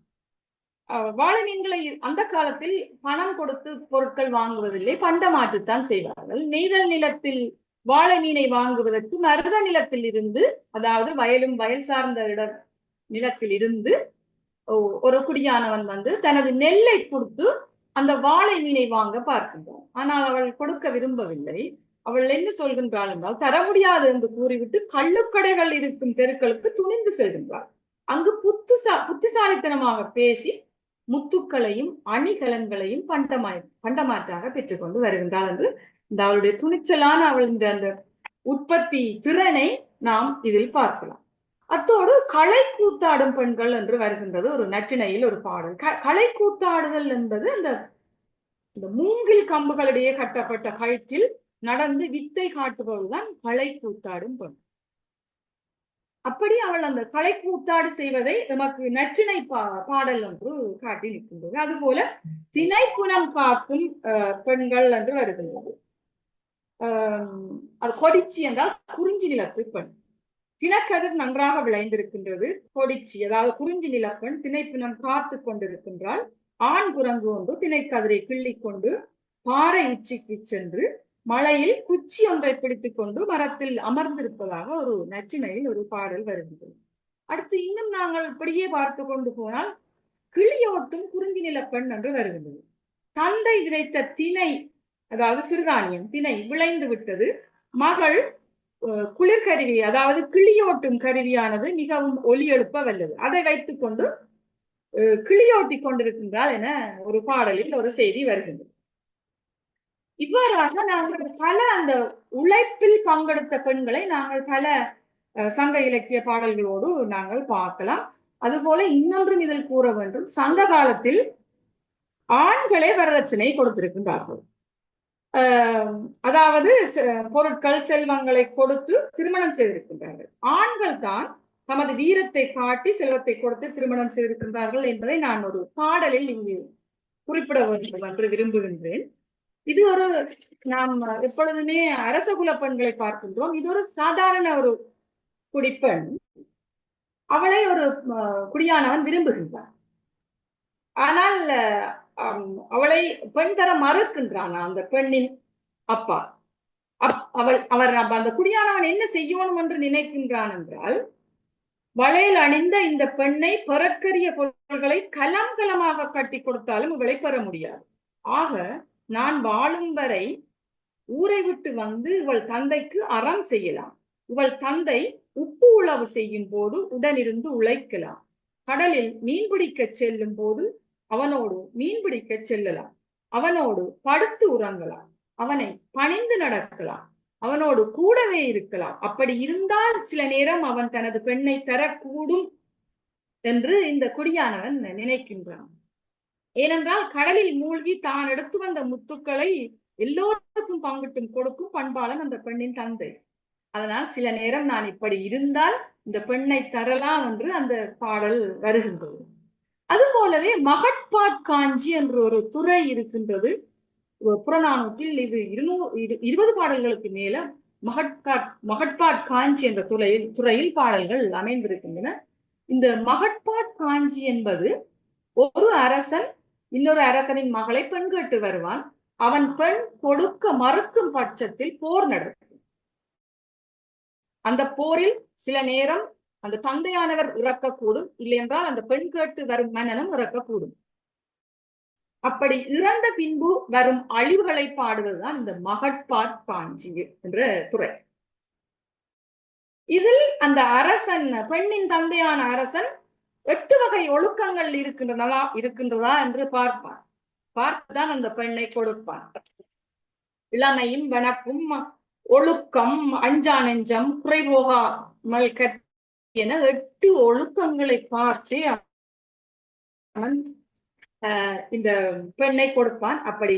வாழை மீன்களை அந்த காலத்தில் பணம் கொடுத்து பொருட்கள் வாங்குவதில்லை, பண்டமாற்றுத்தான் செய்வார்கள். நெய்தல் நிலத்தில் வாழை மீனை வாங்குவதற்கு மருத நிலத்தில் இருந்து, அதாவது வயலும் வயல் சார்ந்த நிலத்தில் இருந்து ஒரு குடியானவன் தனது நெல்லை கொடுத்து அந்த வாழை மீனை வாங்க பார்க்கின்றான். ஆனால் அவள் கொடுக்க விரும்பவில்லை. அவள் என்ன சொல்கின்றாள் என்றால், தர முடியாது என்று கூறிவிட்டு கள்ளுக்கடைகள் இருக்கும் தெருக்களுக்கு துணிந்து செல்கின்றாள். அங்கு புத்திசாலித்தனமாக பேசி முத்துக்களையும் அணிகலன்களையும் பண்டமாற்றாக பெற்றுக்கொண்டு வருகின்றாள் என்று இந்த அவளுடைய துணிச்சலான அவள் அந்த உற்பத்தி திறனை நாம் இதில் பார்க்கலாம். அத்தோடு களை கூத்தாடும் பெண்கள் என்று வருகின்றது ஒரு நற்றிணையில் ஒரு பாடல். களை கூத்தாடுதல் என்பது இந்த மூங்கில் கம்புகளிடையே கட்டப்பட்ட கயிற்றில் நடந்து வித்தை காட்டுபவள்தான் களை கூத்தாடும் பெண். அப்படி அவள் அந்த களை கூத்தாடு செய்வதை நமக்கு நற்றிணை பாடல் என்று காட்டி நிற்கின்றது. அதுபோல திணைப்புனம் காக்கும் பெண்கள் என்று வருகின்றது. அது கொடிச்சி என்றால் குறிஞ்சி நிலத்து பெண். தினக்கதிர் நன்றாக விளைந்திருக்கின்றது. கொடிச்சி அதாவது குறிஞ்சி நிலப்பெண் திணைப்புனம் காத்து கொண்டிருக்கின்றால் ஆண் குரங்கு ஒன்று திணைக்கதிரை கிள்ளிக் கொண்டு பாறை உச்சிக்கு சென்று மலையில் குச்சி ஒன்றை பிடித்துக் கொண்டு மரத்தில் அமர்ந்திருப்பதாக ஒரு நற்றிணையில் ஒரு பாடல் வருகின்றது. அடுத்து இன்னும் நாங்கள் இப்படியே பார்த்து கொண்டு போனால் கிளியோட்டும் குறிஞ்சி நிலப்பெண் என்று வருகின்றது. தந்தை விதைத்த திணை அதாவது சிறுதானியம் திணை விளைந்து விட்டது. மகள் குளிர்கருவி அதாவது கிளியோட்டும் கருவியானது மிகவும் ஒலி எழுப்ப வல்லது. அதை வைத்துக் கொண்டு கிளியோட்டி கொண்டிருக்கின்றாள் என ஒரு பாடலில் ஒரு செய்தி வருகின்றது. இவ்வாறாக நாங்கள் பல அந்த உழைப்பில் பங்கெடுத்த பெண்களை நாங்கள் பல சங்க இலக்கிய பாடல்களோடு நாங்கள் பார்க்கலாம். அதுபோல இன்னொன்றும் இதில் கூற வேண்டும். சங்க காலத்தில் ஆண்களே வரதட்சணை கொடுத்திருக்கின்றார்கள். அதாவது பொருட்கள் செல்வங்களை கொடுத்து திருமணம் செய்திருக்கின்றார்கள். ஆண்கள் தான் தமது வீரத்தை காட்டி செல்வத்தை கொடுத்து திருமணம் செய்திருக்கின்றார்கள் என்பதை நான் ஒரு பாடலில் இங்கு குறிப்பிட வேண்டும் என்று விரும்புகின்றேன். இது ஒரு நாம் எப்பொழுதுமே அரச குல பெண்களை பார்க்கின்றோம். இது ஒரு சாதாரண ஒரு குடிப்பெண். அவளை ஒரு குடியானவன் விரும்புகின்றான். ஆனால் அவளை பெண் தர மறுக்கின்றான் அந்த பெண்ணின் அப்பா. அவர் அந்த குடியானவன் என்ன செய்யணும் என்று நினைக்கின்றான் என்றால், வளையல் அணிந்த இந்த பெண்ணை பெறக்கரிய பொருள்களை கலம் கலமாக கட்டி கொடுத்தாலும் இவளை பெற முடியாது. ஆக நான் வாழும் வரை ஊரை விட்டு வந்து இவள் தந்தைக்கு அறம் செய்யலாம். இவள் தந்தை உப்பு உழவு செய்யும் போது உடனிருந்து உழைக்கலாம். கடலில் மீன் பிடிக்க செல்லும் போது அவனோடு மீன் பிடிக்க செல்லலாம். அவனோடு படுத்து உறங்கலாம். அவனை பணிந்து நடக்கலாம். அவனோடு கூடவே இருக்கலாம். அப்படி இருந்தால் சில நேரம் அவன் தனது பெண்ணை தரக்கூடும் என்று இந்த குடியானவன் நினைக்கின்றான். ஏனென்றால் கடலில் மூழ்கி தான் எடுத்து வந்த முத்துக்களை எல்லோருக்கும் பங்கிட்டும் கொடுக்கும் பண்பாளன் அந்த பெண்ணின் தந்தை. அதனால் சில நேரம் நான் இப்படி இருந்தால் இந்த பெண்ணை தரலாம் என்று அந்த பாடல் வருகின்றது. அது போலவே மகட்பாட் காஞ்சி என்ற ஒரு துறை இருக்கின்றது புறநானூற்றில். இது 20 பாடல்களுக்கு மேல மகட்பாட் காஞ்சி என்ற துறையில் பாடல்கள் அமைந்திருக்கின்றன. இந்த மகட்பாட் காஞ்சி என்பது ஒரு அரசன் இன்னொரு அரசனின் மகளை பெண் கேட்டு வருவான். அவன் பெண் கொடுக்க மறுக்கும் பட்சத்தில் போர் நடக்கும். அந்த போரில் சில நேரம் அந்த தந்தையானவர் இறக்கக்கூடும், இல்லை என்றால் அந்த பெண் கேட்டு வரும் மன்னனும் இறக்கக்கூடும். அப்படி இறந்த பின்பு வரும் அழிவுகளை பாடுவதுதான் இந்த மகட்பாட் காஞ்சி என்ற துறை. இதில் அந்த அரசன் பெண்ணின் தந்தையான அரசன் 8 வகை ஒழுக்கங்கள் இருக்கின்றதா என்று பார்ப்பான். பார்த்துதான் அந்த பெண்ணை கொடுப்பான். இளமையும் வனப்பும் ஒழுக்கம் அஞ்சா நெஞ்சம் குறைபோகாமல் என 8 ஒழுக்கங்களை பார்த்து அவன் இந்த பெண்ணை கொடுப்பான். அப்படி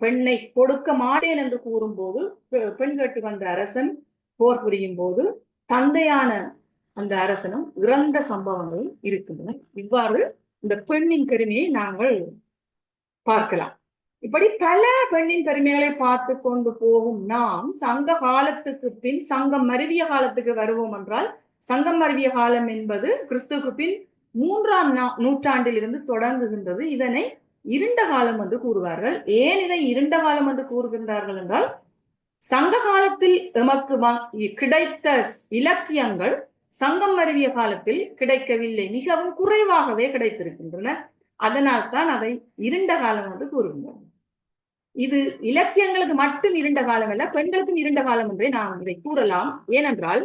பெண்ணை கொடுக்க மாட்டேன் என்று கூறும்போது பெண் கேட்டு வந்த அரசன் போர் புரியும் போது தந்தையான அந்த அரசனும் இறந்த சம்பவங்களும் இருக்கின்றன. இவ்வாறு இந்த பெண்ணின் பெருமையை நாங்கள் பார்க்கலாம். இப்படி பல பெண்ணின் பெருமைகளை பார்த்து கொண்டு போகும் நாம் சங்க காலத்துக்கு பின் சங்கம் மருவிய காலத்துக்கு வருவோம் என்றால், சங்கம் மருவிய காலம் என்பது கிறிஸ்துவுக்கு பின் 3ஆம் நூற்றாண்டில் இருந்து தொடங்குகின்றது. இதனை இருண்ட காலம் என்று கூறுவார்கள். ஏன் இதை இருண்ட காலம் என்று கூறுகின்றார்கள் என்றால், சங்க காலத்தில் எமக்கு கிடைத்த இலக்கியங்கள் சங்கம் மருவிய காலத்தில் கிடைக்கவில்லை, மிகவும் குறைவாகவே கிடைத்திருக்கின்றன. அதனால் தான் அதை இருண்ட காலம் என்று கூறுகின்றனர். இது இலக்கியங்களுக்கு மட்டும் இருண்ட காலம் அல்ல, பெண்களுக்கும் இருண்ட காலம் என்றே நாம் இதை கூறலாம். ஏனென்றால்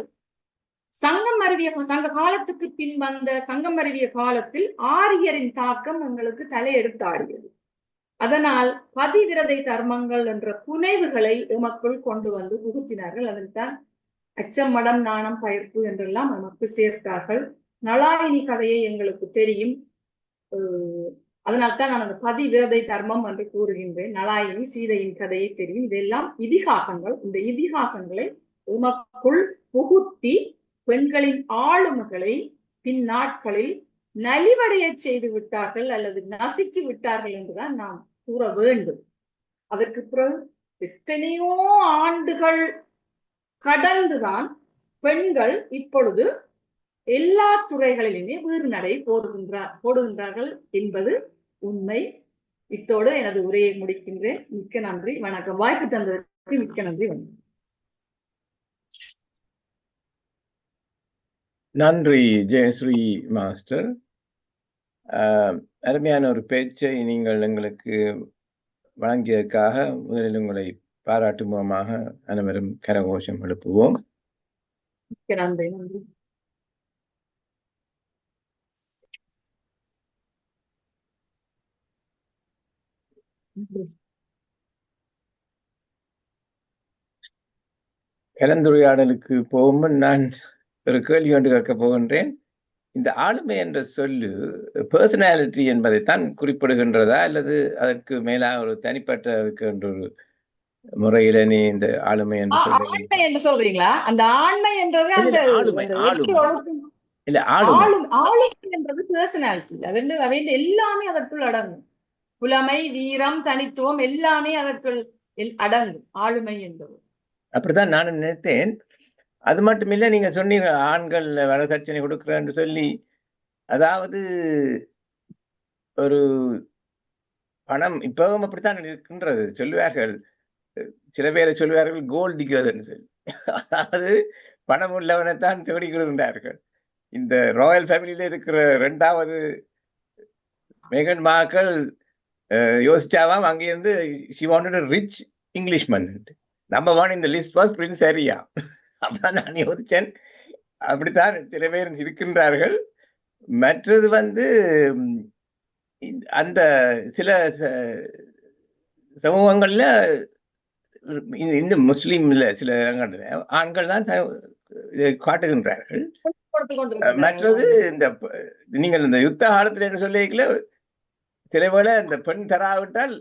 சங்க காலத்துக்கு பின் வந்த சங்கம் மருவிய காலத்தில் ஆரியரின் தாக்கம் எங்களுக்கு தலையெடுத்தாடியது. அதனால் பதிவிரதை தர்மங்கள் என்ற புனைவுகளை எமக்குள் கொண்டு வந்து புகுத்தினார்கள். அதில்தான் அச்சம், மடம், நாணம், பயிர்ப்பு என்றெல்லாம் நமக்கு சேர்த்தார்கள். நளாயினி கதையை எங்களுக்கு தெரியும். அதனால்தான் நான் அந்த பதிவிரதை தர்மம் என்று கூறுகின்றேன். நளாயினி சீதையின் கதையை தெரியும். இதெல்லாம் இதிகாசங்கள். இந்த இதிகாசங்களை உமக்குள் புகுத்தி பெண்களின் ஆளுமைகளை பின்னாட்களில் நலிவடைய செய்து விட்டார்கள் அல்லது நசுக்கி விட்டார்கள் என்றுதான் நாம் கூற வேண்டும். அதற்கு பிறகு எத்தனையோ ஆண்டுகள் கடந்துதான் பெண்கள் இப்பொழுது எல்லா துறைகளிலுமே வீறு நடை போடுகின்றார்கள் என்பது உண்மை. இத்தோடு எனது உரையை முடிக்கின்றேன். மிக்க நன்றி, வணக்கம். வாய்ப்பு தந்ததற்கு மிக்க நன்றி, வணக்கம். நன்றி ஜெயஸ்ரீ மாஸ்டர். அருமையான ஒரு பேச்சை நீங்கள் எங்களுக்கு வழங்கியதற்காக முதலில் உங்களை பாராட்டு மூலமாக அனைவரும் கரகோஷம் எழுப்புவோம். மிக்க நன்றி. நன்றி. கலந்துரையாடலுக்கு போகும்போது நான் ஒரு கேள்வி ஒன்று கேட்க போகின்றேன். இந்த ஆளுமை என்ற சொல்லு பர்சனாலிட்டி என்பதைத்தான் குறிப்பிடுகின்றதா அல்லது அதற்கு மேலாக ஒரு தனிப்பட்ட என்ற ஒரு முறையில நீ இந்த ஆளுமை என்று ஆண்மை என்று சொல்றீங்களா? அந்த ஆண்மை என்றது அந்த ஆளுமை இல்ல, ஆளுமை என்றது பர்சனாலிட்டி. அது எல்லாமே அதற்குள் அடங்கும். புலமை, வீரம், தனித்துவம் எல்லாமே அதற்குள் அடங்கும் ஆளுமை என்பது. அப்படித்தான் நானும் நினைத்தேன். அது மட்டும் இல்ல, நீங்க சொன்னீங்க ஆண்கள் வரதட்சணை கொடுக்கிறேன்னு சொல்லி, அதாவது ஒரு பணம் இப்பவும் அப்படித்தான் இருக்கின்றது. சொல்லுவார்கள், சில பேரை சொல்லுவார்கள் கோல்ட் டிகர்ன்னு சொல்லி. அதாவது பணம் உள்ளவனைத்தான் தேடி கொடுக்கின்றார்கள். இந்த ராயல் ஃபேமிலியில இருக்கிற 2வது மேகன் மகள் யோசிச்சாவாம், அங்கிருந்து she wanted a rich Englishman. Number 1 இந்த லிஸ்ட் வாஸ் பிரின்ஸ் ஹாரியா. அப்பதான் நான் யோசிச்சேன், அப்படித்தான் சில பேர் இருக்கின்றார்கள். மற்றது அந்த சில சமூகங்கள்ல இன்னும் முஸ்லீம்ல சில ஆண்கள் தான் காட்டுகின்றார்கள். மற்றது இந்த நீங்கள் இந்த யுத்த காலத்துல என்ன சொல்லிக்கல, சில வேளை இந்த பெண் தராவிட்டால்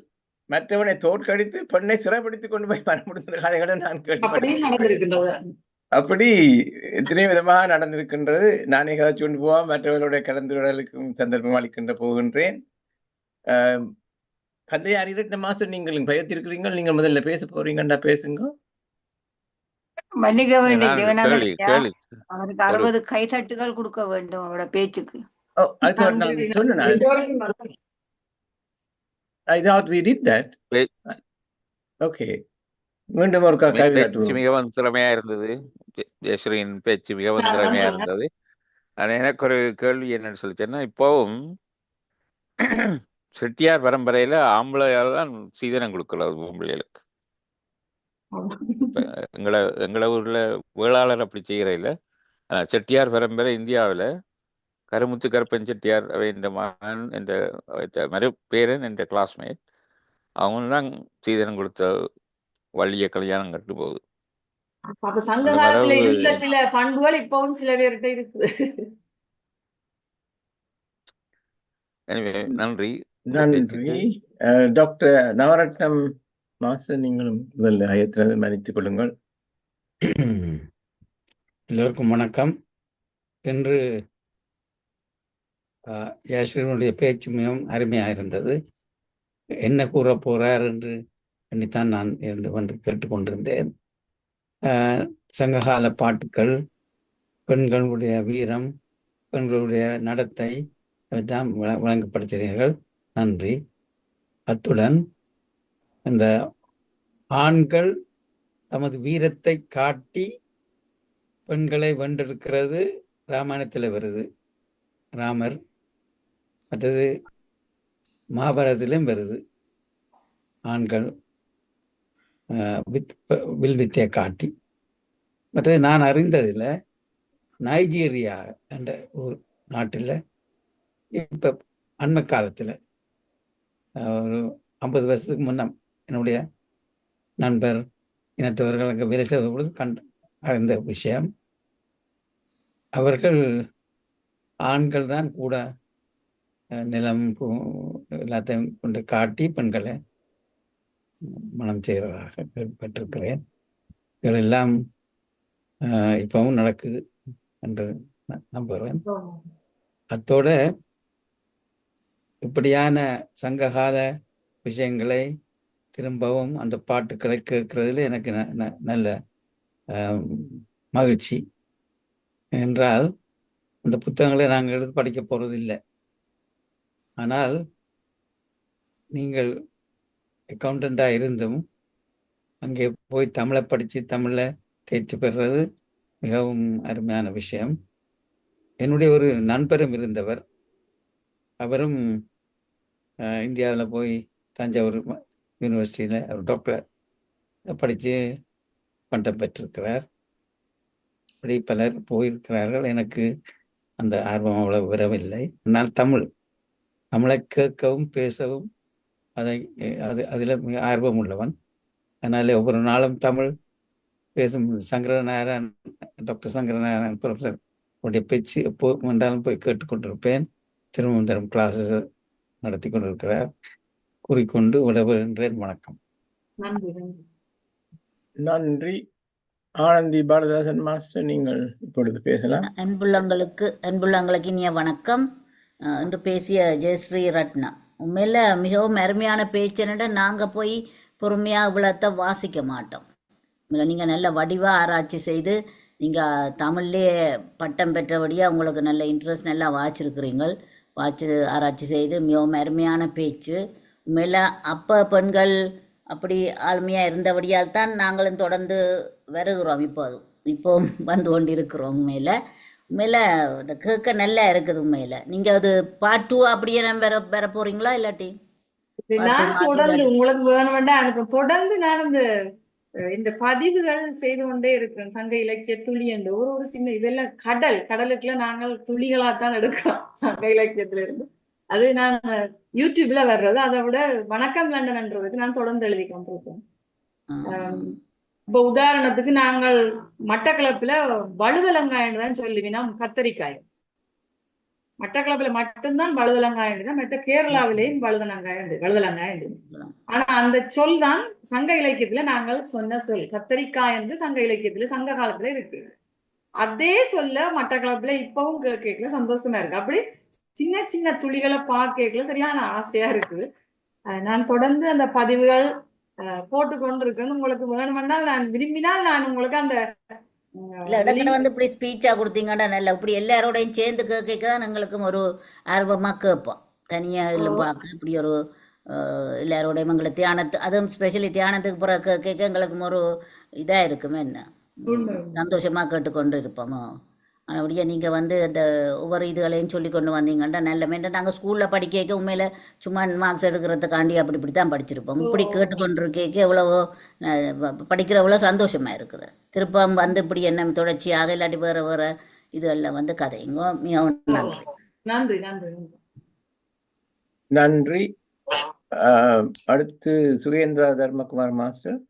மற்றவனை தோற்கடித்து பெண்ணை சிறைப்படுத்திக் கொண்டு போய் பணமுடிந்த கதைகளை நான் கேள்விப்பட்டிருக்கின்றேன். அப்படி எத்தனை விதமாக நடந்திருக்கின்றது. நானே கதைச்சு கொண்டு போவோம், மற்றவர்களுடைய கலந்துரையாடலுக்கும் சந்தர்ப்பம் அளிக்கின்ற போகின்றேன். கந்தையார் 2 மாசம் நீங்கள் பயத்திருக்கிறீங்க. நீங்கள் முதல்ல பேச போறீங்கண்டா, பேசுங்க. மன்னிக்க வேண்டும், அவருக்கு 60 கைதட்டுகள் கொடுக்க வேண்டும் அவரோட பேச்சுக்கு. I thought we did that. Okay. மீண்டும் ஒரு பேச்சு மிகவும் திறமையா இருந்தது. ஜெயஸ்ரீயின் பேச்சு மிகவும் திறமையா இருந்தது. எனக்கு ஒரு கேள்வி என்னன்னு சொல்லிச்சேன்னா, இப்போவும் செட்டியார் பரம்பரையில ஆம்பளையால் தான் சீதனம் கொடுக்கல பொம்பளைகளுக்கு. எங்களை ஊர்ல வேளாளர் அப்படி செய்யற இல்ல. செட்டியார் பரம்பரை இந்தியாவில் கருமுத்து கருப்பன் செட்டியார் என்ற மகன், என்ற மறு பேரன், என்ற கிளாஸ்மேட், அவங்க தான் சீதனம் கொடுத்த வள்ளிய கல்யாணம் கட்டு போகுது. சங்க காலத்துல இருந்த சில பண்புகள் இப்பவும் சில பேர்கிட்ட இருக்குது. நன்றி. நன்றி. டாக்டர் நவரத்னம் மாஸ்டர், நீங்களும் முதல்ல ஐயத்தினரை மன்னித்துக் கொள்ளுங்கள். எல்லோருக்கும் வணக்கம். இன்று ஜெயஸ்ரீனுடைய பேச்சு மிகவும் அருமையாக இருந்தது. என்ன கூற போறார் என்று எண்ணித்தான் நான் வந்து கேட்டுக்கொண்டிருந்தேன். சங்ககால பாட்டுக்கள், பெண்களுடைய வீரம், பெண்களுடைய நடத்தை எல்லாம் வழங்கப்படுத்தினீர்கள். நன்றி. அத்துடன் இந்த ஆண்கள் தமது வீரத்தை காட்டி பெண்களை வென்றிருக்கிறது ராமாயணத்தில் வருது, ராமர். மற்றது மகாபாரதத்திலும் வருது, ஆண்கள் வில்வித்தையை காட்டி. மற்றது நான் அறிந்ததில் நைஜீரியா என்ற ஒரு நாட்டில் இப்போ அண்மை காலத்தில் ஒரு 50 வருஷத்துக்கு முன்னம் என்னுடைய நண்பர் இனத்தவர்களுக்கு வேலை செய்த பொழுது அறிந்த விஷயம். அவர்கள் ஆண்கள் தான் கூட நிலம் எல்லாத்தையும் கொண்டு காட்டி பெண்களை மனம் செய்கிறதாக கேள்விப்பட்டிருக்கிறேன். இதெல்லாம் இப்பவும் நடக்குது என்று நம்புகிறேன். அத்தோட இப்படியான சங்ககால விஷயங்களை திரும்பவும் அந்த பாட்டுக்களை கேட்கறதுல எனக்கு நல்ல மகிழ்ச்சி. என்றால் அந்த புத்தகங்களை நாங்கள் எடுத்து படிக்க போறது இல்லை. ஆனால் நீங்கள் அக்கௌண்டண்டாக இருந்தும் அங்கே போய் தமிழை படித்து தமிழில் தேர்ச்சி பெறுறது மிகவும் அருமையான விஷயம். என்னுடைய ஒரு நண்பரும் இருந்தவர். அவரும் இந்தியாவில் போய் தஞ்சாவூர் யூனிவர்சிட்டியில் அவர் டாக்டர் படித்து பட்டம் பெற்றிருக்கிறார். அப்படி பலர் போயிருக்கிறார்கள். எனக்கு அந்த ஆர்வம் அவ்வளவு வரவில்லை. ஆனால் தமிழை கேட்கவும் பேசவும் அதில் மிக ஆர்வம் உள்ளவன். அதனால ஒவ்வொரு நாளும் தமிழ் பேசும் சங்கரநாராயணன், டாக்டர் சங்கரநாராயணன் ப்ரொஃபஸர் உடைய பேச்சு எப்போ வேண்டாலும் போய் கேட்டுக்கொண்டிருப்பேன். திருமணம் கிளாஸஸ் நடத்தி கொண்டிருக்கிறார். கூறிக்கொண்டு விடைபெறுகின்றேன். வணக்கம். நன்றி. ஆனந்தி பாரதிதாசன் மாஸ்டர், நீங்கள் இப்பொழுது பேசலாம். அன்புள்ளங்களுக்கு இனிய வணக்கம். என்று பேசிய ஜெயஸ்ரீ ரத்னா உண்மையில மிகவும் அருமையான பேச்சுன்னு. நாங்கள் போய் பொறுமையாக இவ்வளோத்தை வாசிக்க மாட்டோம். நீங்கள் நல்ல வடிவாக ஆராய்ச்சி செய்து நீங்கள் தமிழ்லேயே பட்டம் பெற்றபடியாக உங்களுக்கு நல்ல இன்ட்ரெஸ்ட் நல்லா வாசிச்சிருக்கிறீங்கள். ஆராய்ச்சி செய்து மிகவும் அருமையான பேச்சு. உண்மையில அப்போ பெண்கள் அப்படி ஆளுமையாக இருந்தபடியால் தான் நாங்களும் தொடர்ந்து வருகிறோம். இப்போ வந்து கொண்டு இருக்கிறோம். உண்மையில இந்த கேட்க நல்லா இருக்குது. உண்மையில நீங்கள் அது பார்ட் 2 அப்படியே வர போறீங்களா? இல்லாட்டி நான் தொடர்ந்து உங்களுக்கு வேணும்டா எனக்கு தொடர்ந்து நான் இந்த பதிவுகள் செய்து கொண்டே இருக்கிறேன். சங்க இலக்கிய துளி என்று ஒரு சின்ன இதெல்லாம் கடலுக்குள்ள நாங்கள் துளிகளாத்தான் எடுக்கிறோம் சங்க இலக்கியத்துல இருந்து. அது நான் யூடியூப்ல வர்றது. அதை விட வணக்கம் லண்டன் என்றதுக்கு நான் தொடர்ந்து எழுதி கொண்டிருக்கேன். இப்ப உதாரணத்துக்கு நாங்கள் மட்டக்களப்புல வழுதலங்காயன்னு தான் சொல்லுவினா கத்தரிக்காய். மட்டக்களப்புல மட்டும்தான் வழுதலங்காய், மற்ற கேரளாவிலேயும் வழுதலங்காய். ஆனா அந்த சொல் தான் சங்க இலக்கியத்துல நாங்கள் சொன்ன சொல். கத்தரிக்காய் என்று சங்க இலக்கியத்துல சங்க காலத்துல இருக்கு. அதே சொல்ல மட்டக்களப்புல இப்பவும் கேட்கல சந்தோஷமா இருக்கு. அப்படி சின்ன சின்ன துளிகளை பார்க்கல சரியான ஆசையா இருக்குது. நான் தொடர்ந்து அந்த பதிவுகள் போட்டு கொண்டிருக்கேன். உங்களுக்கு வேணுமென்றால் நான் விரும்பினால் நான் உங்களுக்கு அந்த வந்து இப்படி ஸ்பீச்சா கொடுத்தீங்கன்னா நல்ல இப்படி எல்லாரோடையும் சேர்ந்து கேட்கதான் எங்களுக்கும் ஒரு ஆர்வமாக கேட்போம். தனியா இல்லை பார்க்க இப்படி ஒரு எல்லாரோடையும் எங்களை அதுவும் ஸ்பெஷலி தியானத்துக்கு பிறகு கேட்க எங்களுக்கும் ஒரு இதாக இருக்குமே, என்ன சந்தோஷமாக கேட்டுக்கொண்டு இருப்போமோ. அப்படியே நீங்கள் வந்து அந்த ஒவ்வொரு இதுகளையும் சொல்லி கொண்டு வந்தீங்கன்னா நல்ல மேண்ட. நாங்கள் ஸ்கூலில் படிக்க உண்மையில சும்மா மார்க்ஸ் எடுக்கிறதுக்காண்டி அப்படி தான் படிச்சிருப்போம். இப்படி கேட்டுக்கொண்டிருக்க எவ்வளவோ படிக்கிற எவ்வளோ சந்தோஷமாக இருக்குது. திருப்பம் வந்து இப்படி என்ன தொடர்ச்சியாக இல்லாட்டி வேறு இதுகளில் வந்து கதைங்கோ. மிகவும் நன்றி நன்றி நன்றி. அடுத்து சுகேந்திரா தர்மகுமார் மாஸ்டர்.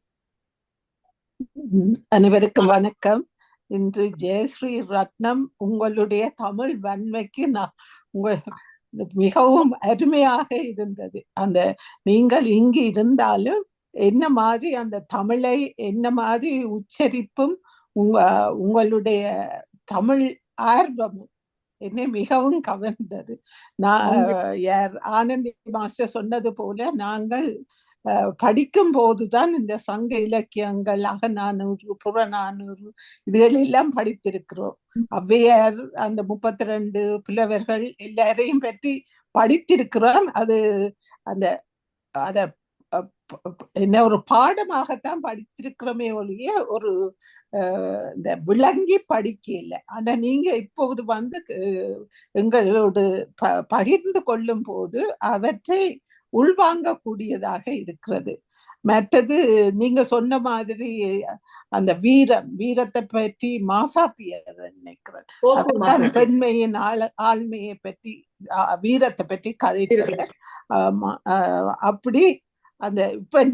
அனைவருக்கும் வணக்கம். இன்று ஜெயஸ்ரீ ரத்னம் உங்களுடைய தமிழ் வன்மைக்கு மிகவும் அருமையாக இருந்தது. அந்த நீங்கள் இங்கு இருந்தாலும் என்ன மாதிரி அந்த தமிழை என்ன மாதிரி உச்சரிப்பும் உங்களுடைய தமிழ் ஆர்வமும் என்னை மிகவும் கவர்ந்தது. யார் ஆனந்தி மாஸ்டர் சொன்னது போல நாங்கள் படிக்கும் போதுதான் இந்த சங்க இலக்கியங்கள், அகநானூறு, புறநானூறு இதுகளெல்லாம் படித்திருக்கிறோம். ஔவையார் அந்த 32 புலவர்கள் எல்லாரையும் பற்றி படித்திருக்கிறோம். அது அந்த அத என்ன ஒரு பாடமாகத்தான் படித்திருக்கிறோமே ஒழிய ஒரு இந்த விளங்கி படிக்க இல்லை. ஆனா நீங்க இப்போது வந்து எங்களோடு பகிர்ந்து கொள்ளும் போது அவற்றை உள்வாங்கக்கூடியதாக இருக்கிறது. மற்றது நீங்க சொன்ன மாதிரி அந்த வீரத்தை பற்றி மாசாப்பியர் நினைக்கிறேன், பெண்மையின் ஆழ்மையை பற்றி வீரத்தை பற்றி கதைத்தவர். அப்படி அந்த இப்ப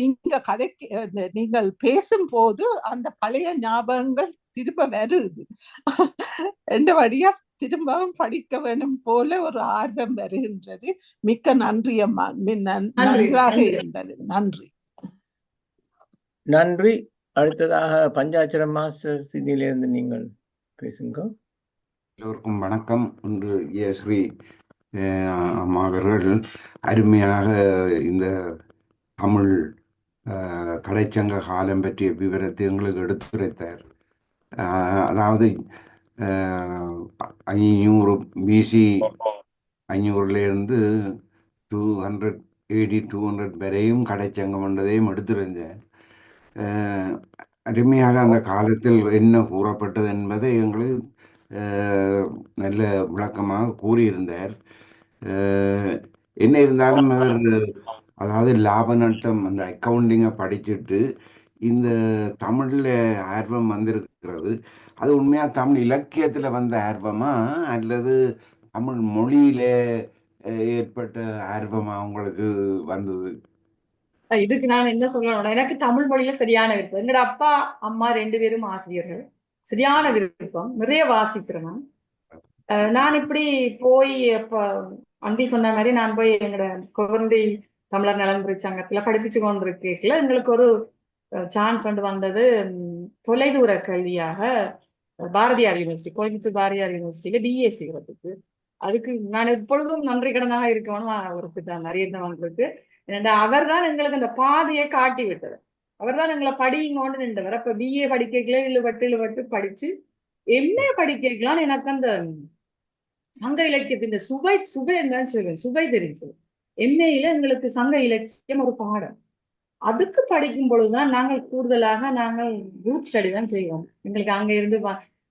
நீங்கள் பேசும்போது அந்த பழைய ஞாபகங்கள் திரும்ப வருது. வழியா திரும்பவும் படிக்க வேணும் போல ஒரு ஆர்வம் வருகின்றது. மிக்க நன்றி அம்மா. நன்றாக இருந்தது. நன்றி. நன்றி. அடுத்ததாக பஞ்சாட்சரம் மாஸ்டர் சிதியிலிருந்து நீங்கள் பேசுங்க. எல்லோருக்கும் வணக்கம். இன்று ஸ்ரீ அம்மா அவர்கள் அருமையாக இந்த தமிழ் கடைச்சங்க காலம் பற்றிய விவரத்தை எங்களுக்கு எடுத்துரைத்தார். அதாவது 500 பிசி 500லேருந்து 200 AD 200 வரையும் கடைச்சங்கம் என்றதையும் எடுத்துரைந்தார். அருமையாக அந்த காலத்தில் என்ன கூறப்பட்டது என்பதை எங்களுக்கு நல்ல விளக்கமாக கூறியிருந்தார். என்ன இருந்தாலும் அவர் அதாவது லாப நட்டம் அந்த அக்கவுண்டிங்கை படிச்சுட்டு இந்த தமிழில் ஆர்வம் வந்திருக்கிறது. அது உண்மையாக தமிழ் இலக்கியத்தில் வந்த ஆர்வமா அல்லது தமிழ் மொழியில ஏற்பட்ட ஆர்வமா உங்களுக்கு வந்தது? இதுக்கு நான் என்ன சொல்லணும், எனக்கு தமிழ் மொழியில சரியான விருப்பம். என்னோட அப்பா அம்மா 2 பேரும் ஆசிரியர்கள். சரியான விருப்பம், நிறைய வாசிக்கிறேன். நான் இப்படி போய் அன்பி சொன்ன மாதிரி நான் போய் எங்களோட குழந்தை தமிழர் நலன்புரி சங்கத்துல படிப்பிச்சு கொண்டிருக்கல எங்களுக்கு ஒரு சான்ஸ் வந்தது. தொலைதூர கல்வியாக பாரதியார் யூனிவர்சிட்டி, கோயம்புத்தூர் பாரதியார் யூனிவர்சிட்டியில BA செய்யறதுக்கு. அதுக்கு நான் எப்பொழுதும் நன்றி கடனாக இருக்கணும் அவருக்கு தான், நிறையவங்களுக்கு. ஏன்னா அவர் தான் எங்களுக்கு அந்த பாதையை காட்டி விட்டது. அவர் தான் எங்களை படிங்கோன்னு நின்றவர். அப்ப BA படிக்கல இழுபட்டு படிச்சு MA படிக்கலான்னு எனக்கு அந்த சங்க இலக்கியத்தின் சுவை என்னன்னு சொல்லுவேன், சுவை தெரிஞ்சது. MAல எங்களுக்கு சங்க இலக்கியம் ஒரு பாடம். அதுக்கு படிக்கும் பொழுதுதான் நாங்கள் கூடுதலாக குரூப் ஸ்டடி தான் செய்வோம். எங்களுக்கு அங்க இருந்து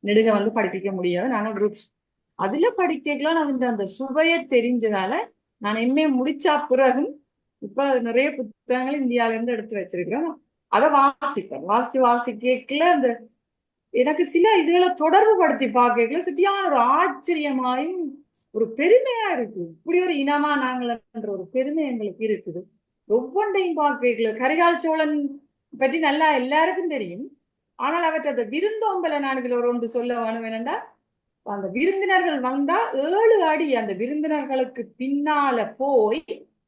நெடுக படிப்பிக்க முடியாது. நாங்கள் குரூப் அதுல படிக்கலாம். அந்த சுவையை தெரிஞ்சதால நான் MA முடிச்சா பிறகும் இப்ப நிறைய புத்தகங்கள் இந்தியால இருந்து எடுத்து வச்சிருக்கிறோம். அதை வாசிக்கல அந்த எனக்கு சில இதுகளை தொடர்பு படுத்தி பார்க்கல சரியான ஒரு ஆச்சரியமாயும் ஒரு பெருமையா இருக்கு. இப்படி ஒரு இனமா நாங்கள் ஒரு பெருமை எங்களுக்கு இருக்குது. ஒவ்வொன்றையும் பார்க்கல. கரிகால் சோழன் பற்றி நல்லா எல்லாருக்கும் தெரியும். ஆனால் அவற்றை அந்த விருந்தோம்பலை நான் இதுல ஒரு ஒன்று சொல்ல வேணும். என்னன்னா அந்த விருந்தினர்கள் வந்தா 7 அடி அந்த விருந்தினர்களுக்கு பின்னால போய்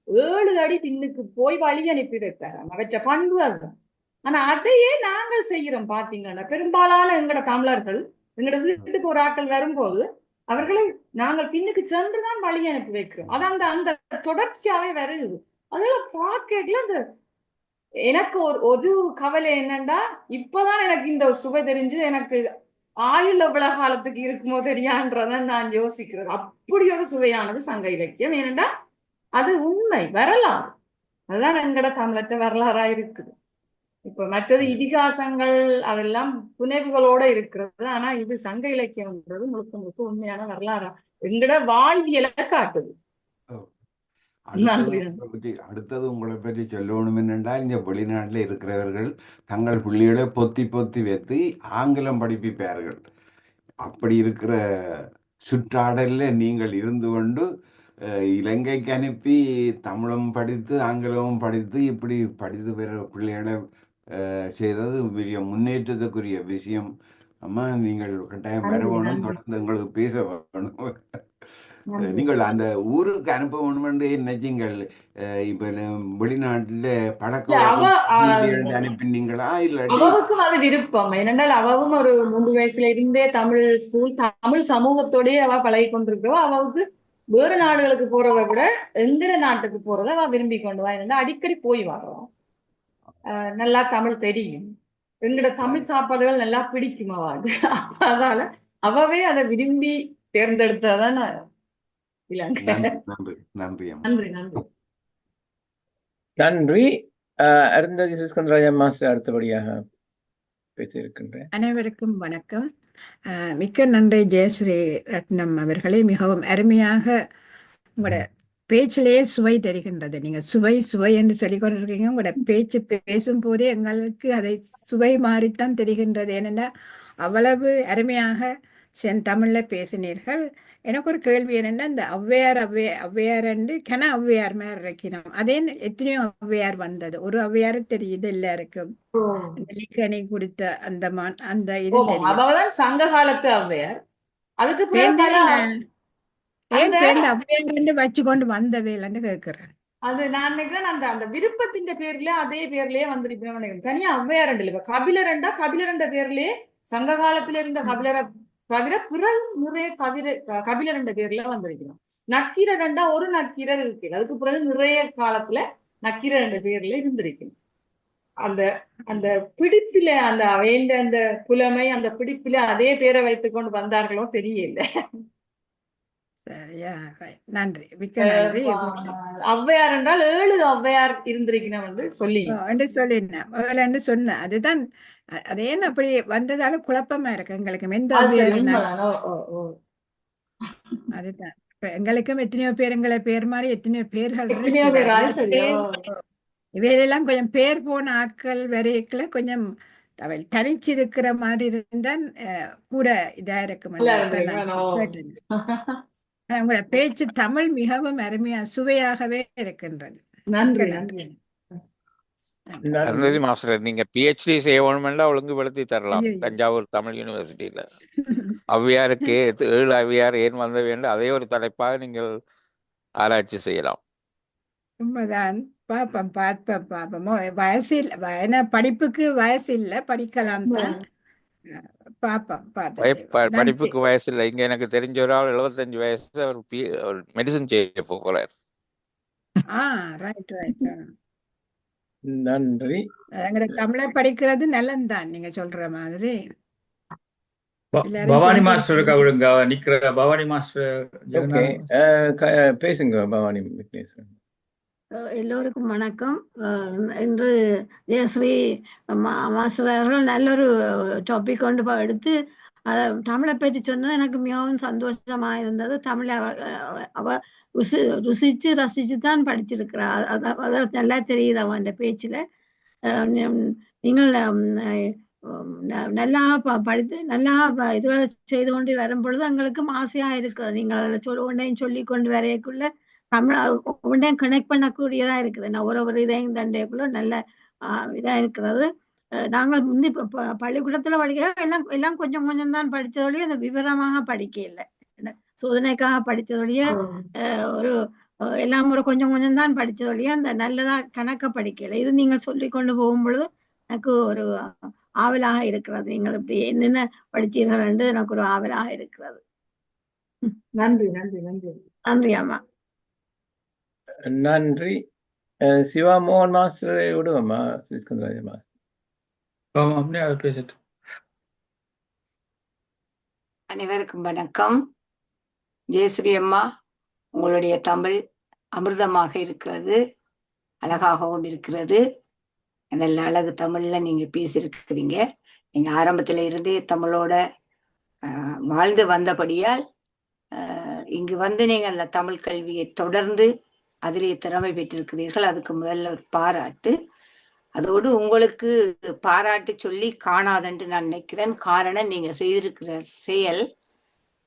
7 அடி பின்னுக்கு போய் வழி அனுப்பி வைப்பார். அவற்றை பண்பு அதுதான். ஆனா அதையே நாங்கள் செய்யறோம். பாத்தீங்கன்னா பெரும்பாலான எங்கட தமிழர்கள் எங்கட வீட்டுக்கு ஒரு ஆட்கள் வரும்போது அவர்களை நாங்கள் பின்னுக்கு சென்றுதான் வழி அனுப்பி வைக்கிறோம். அது அந்த தொடர்ச்சியாவே வருது. அதெல்லாம் பார்க்கல அந்த எனக்கு ஒரு கவலை என்னன்னா, இப்பதான் எனக்கு இந்த சுவை தெரிஞ்சு எனக்கு ஆயுள் எவ்வளவு காலத்துக்கு இருக்குமோ தெரியான்றதான் நான் யோசிக்கிறேன். அப்படி ஒரு சுவையானது சங்க இலக்கியம். ஏனென்றா அது உண்மை வரலாறு. அதுதான் எங்கட தமிழற்ற வரலாறா இருக்குது. இப்ப மற்றது இதிகாசங்கள் அதெல்லாம் புனைவுகளோட இருக்கிறது. ஆனா இது சங்க இலக்கியம்ன்றது முழுக்க உண்மையான வரலாறா எங்கட வாழ்வியலை காட்டுது. அடுத்தது உங்களை பற்றி சொல்லணும் என்னென்றால், இந்த வெளிநாட்டில் இருக்கிறவர்கள் தங்கள் பிள்ளைகளை பொத்தி வைத்து ஆங்கிலம் படிப்பிப்பார்கள். அப்படி இருக்கிற சுற்றாடல்ல நீங்கள் இருந்து கொண்டு இலங்கைக்கு அனுப்பி தமிழும் படித்து ஆங்கிலமும் படித்து இப்படி படித்து பெற பிள்ளைகளை செய்தது பெரிய முன்னேற்றத்துக்குரிய விஷயம். அம்மா நீங்கள் கட்டாயம் வர வேணும், தொடர்ந்து உங்களுக்கு பேச வேணும். நீங்கள் அந்த ஊருக்கு அனுப்ப வேணும் என்று நினைச்சீங்கள். இப்ப வெளிநாட்டுல பழக்கம் அனுப்பினீங்களா? இல்ல அவவுக்கும் அது விருப்பம். ஏனென்றால் அவவும் ஒரு 3 வயசுல இருந்தே தமிழ் ஸ்கூல் தமிழ் சமூகத்தோடய அவ பழகி கொண்டிருக்கிறவா. அவவுக்கு வேறு நாடுகளுக்கு போறதை விட எங்கட நாட்டுக்கு போறதை அவ விரும்பி கொண்டு வா. என்னன்னா அடிக்கடி போய் வரோம். நல்லா தமிழ் தெரியும். எங்கட தமிழ் சாப்பாடுகள் நல்லா பிடிக்கும் அவாது. அதனால அவவே அதை விரும்பி தேர்ந்தெடுத்தாதான். நன்றி. அருந்ததி சுஸ்கந்தராஜா மாஸ்டர் அடுத்தபடியாக பேசியிருக்கின்றேன். அனைவருக்கும் வணக்கம். மிக்க நன்றி ஜெயஸ்ரீ ரத்னம் அவர்களே. மிகவும் அருமையாக உங்களோட பேச்சிலேயே சுவை தெரிகின்றது. நீங்க சுவை என்று சொல்லிக் கொண்டிருக்கீங்க. உங்களோட பேச்சு பேசும் போதே எங்களுக்கு அதை சுவை மாறித்தான் தெரிகின்றது. ஏனென்னா அவ்வளவு அருமையாக செந்தமிழ்ல பேசினீர்கள். எனக்கு ஒரு கேள்வி என்னன்னா, இந்த ஔவையார் என்று ஔவையார் மாதிரி இருக்கணும். அதே எத்தனையோ ஔவையார் வந்தது. ஒரு ஔவையார் தெரியுது எல்லாருக்கும். நெல்லிக்கனி கொடுத்த அந்த இது தெரியும். அவதான் சங்க காலத்து ஔவையார். அதுக்கு பிறகு பேந்தேன் பல ஏன் அந்த பேந்த ஔவையார் வச்சு கொண்டு வந்தவேலன்னு கேட்கிறேன். அது நான் நினைக்கிறேன் அந்த விருப்பத்தின் பேர்ல அதே பேர்லயே வந்திருப்பேன். தனியா ஔவையார் இல்ல, கபிலரண்டா கபிலரண்ட பேர்லயே சங்க காலத்துல இருந்த கபிலரை தவிர பிறகு நிறைய கபிலரண்ட பேர்ல வந்திருக்கிறோம். நக்கீரண்டா ஒரு நக்கீரர் இருக்கு. அதுக்கு பிறகு நிறைய காலத்துல நக்கீரர் என்ற பேர்ல இருந்திருக்கணும். அந்த அந்த பிடிப்பில அந்த வேண்ட அந்த புலமை அந்த பிடிப்பில அதே பேரை வைத்துக் கொண்டு வந்தார்களோ தெரியல. சரியா, நன்றி, மிக்க நன்றி. ஔவையார் என்றால் 7 ஔவையார் இருந்திருக்கணும் என்று சொல்லி சொன்னேன் சொன்னேன். அதுதான் அது ஏன் அப்படி வந்ததால குழப்பமா இருக்கு எங்களுக்கு. எந்த அது சரி, ஔவையார் உண்மைதான். அதுதான் இப்ப எங்களுக்கும் எத்தனையோ பேர் எங்களை பேர் மாதிரி எத்தனையோ பேர்கள் எத்தனையோ பேர், அது சரி. இவையெல்லாம் கொஞ்சம் பேர் போன ஆட்கள் வரைக்குள்ள கொஞ்சம் தனிச்சு இருக்கிற மாதிரி இருந்தான் கூட இதா இருக்கும். உங்களோட பேச்சு தமிழ் மிகவும் அருமையா சுவையாகவே இருக்கின்றது. நன்றி நன்றி. அருந்ததி மாஸ்டர், நீங்க PhD செய்யணும்னா ஒழுங்குபடுத்தி தரலாம் தஞ்சாவூர் தமிழ் யூனிவர்சிட்டியில. ஔவையாருக்கு 7 ஔவையார் ஏன் வந்த வேண்டும், அதே ஒரு தலைப்பாக நீங்கள் ஆராய்ச்சி செய்யலாம். உண்மைதான். பார்ப்போம். வயசு இல்லை, படிப்புக்கு வயசு இல்லை, படிக்கலாம் தான். பார்ப்போம். படிப்புக்கு வயசு இல்லை. இங்க எனக்கு தெரிஞ்ச ஒரு ஆள் 75 வயசு, அவர் மெடிசன் செய்ய போகிறார். ரைட். நன்றி. தமிழை படிக்கிறது நல்லதுதான் நீங்க சொல்ற மாதிரி. பவானி மாஸ்டருக்கு அவருங்க நிக்கிற பவானி மாஸ்டர் பேசுங்க. பவானி விக்னேஸ்வரன். எல்லோருக்கும் வணக்கம். இன்று ஜெயஸ்ரீ மாஸ்டர் அவர்கள் நல்லொரு டாபிக் கொண்டு எடுத்து தமிழை பற்றி சொன்னது எனக்கு மிகவும் சந்தோஷமா இருந்தது. தமிழை அவ ருசிச்சு ரசிச்சு தான் படிச்சிருக்கிறார். அத நல்லா தெரியுது அவன் பேச்சுல. நீங்கள் நல்லா படித்து நல்லா இதுகளை செய்து கொண்டு வரும் பொழுது எங்களுக்கும் ஆசையா இருக்குது. நீங்கள் அதில் ஒன்றையும் சொல்லி கொண்டு வரையக்குள்ள தமிழ் ஒன்றையும் கனெக்ட் பண்ணக்கூடியதா இருக்குது. நான் ஒரு இதையும் தண்டைக்குள்ள நல்ல இதா இருக்கிறது. நாங்கள் முந்தி பள்ளிக்கூடத்துல படிக்க எல்லாம் கொஞ்சம் கொஞ்சம் தான் படிச்சதோடய அந்த விவரமாக படிக்க இல்லை. சோதனைக்காக படிச்சதோடய ஒரு எல்லாம் ஒரு கொஞ்சம் கொஞ்சம் தான் படிச்சதோடய அந்த நல்லதா கணக்க படிக்கல. இது நீங்க சொல்லி கொண்டு போகும் பொழுது எனக்கு ஒரு ஆவலாக இருக்கிறது. நீங்கள் இப்படி என்னென்ன படிச்சீர்கள் என்று எனக்கு ஒரு ஆவலாக இருக்கிறது. நன்றி. ஆமா. நன்றி. சிவா மோகன் மாஸ்டரை விடுவோமா? பேசிட்டு அனைவருக்கும் வணக்கம். ஜெயஸ்ரீ அம்மா, உங்களுடைய தமிழ் அமிர்தமாக இருக்கிறது, அழகாகவும் இருக்கிறது. நல்ல அழகு தமிழ்ல நீங்க பேசியிருக்கிறீங்க. நீங்க ஆரம்பத்துல இருந்தே தமிழோட வாழ்ந்து வந்தபடியால் இங்கு வந்து நீங்க அந்த தமிழ் கல்வியை தொடர்ந்து அதிலே திறமை பெற்றிருக்கிறீர்கள். அதுக்கு முதல்ல ஒரு பாராட்டு. அதோடு உங்களுக்கு பாராட்டு சொல்லி காணாதென்று நான் நினைக்கிறேன். காரணம், நீங்க செய்திருக்கிற செயல்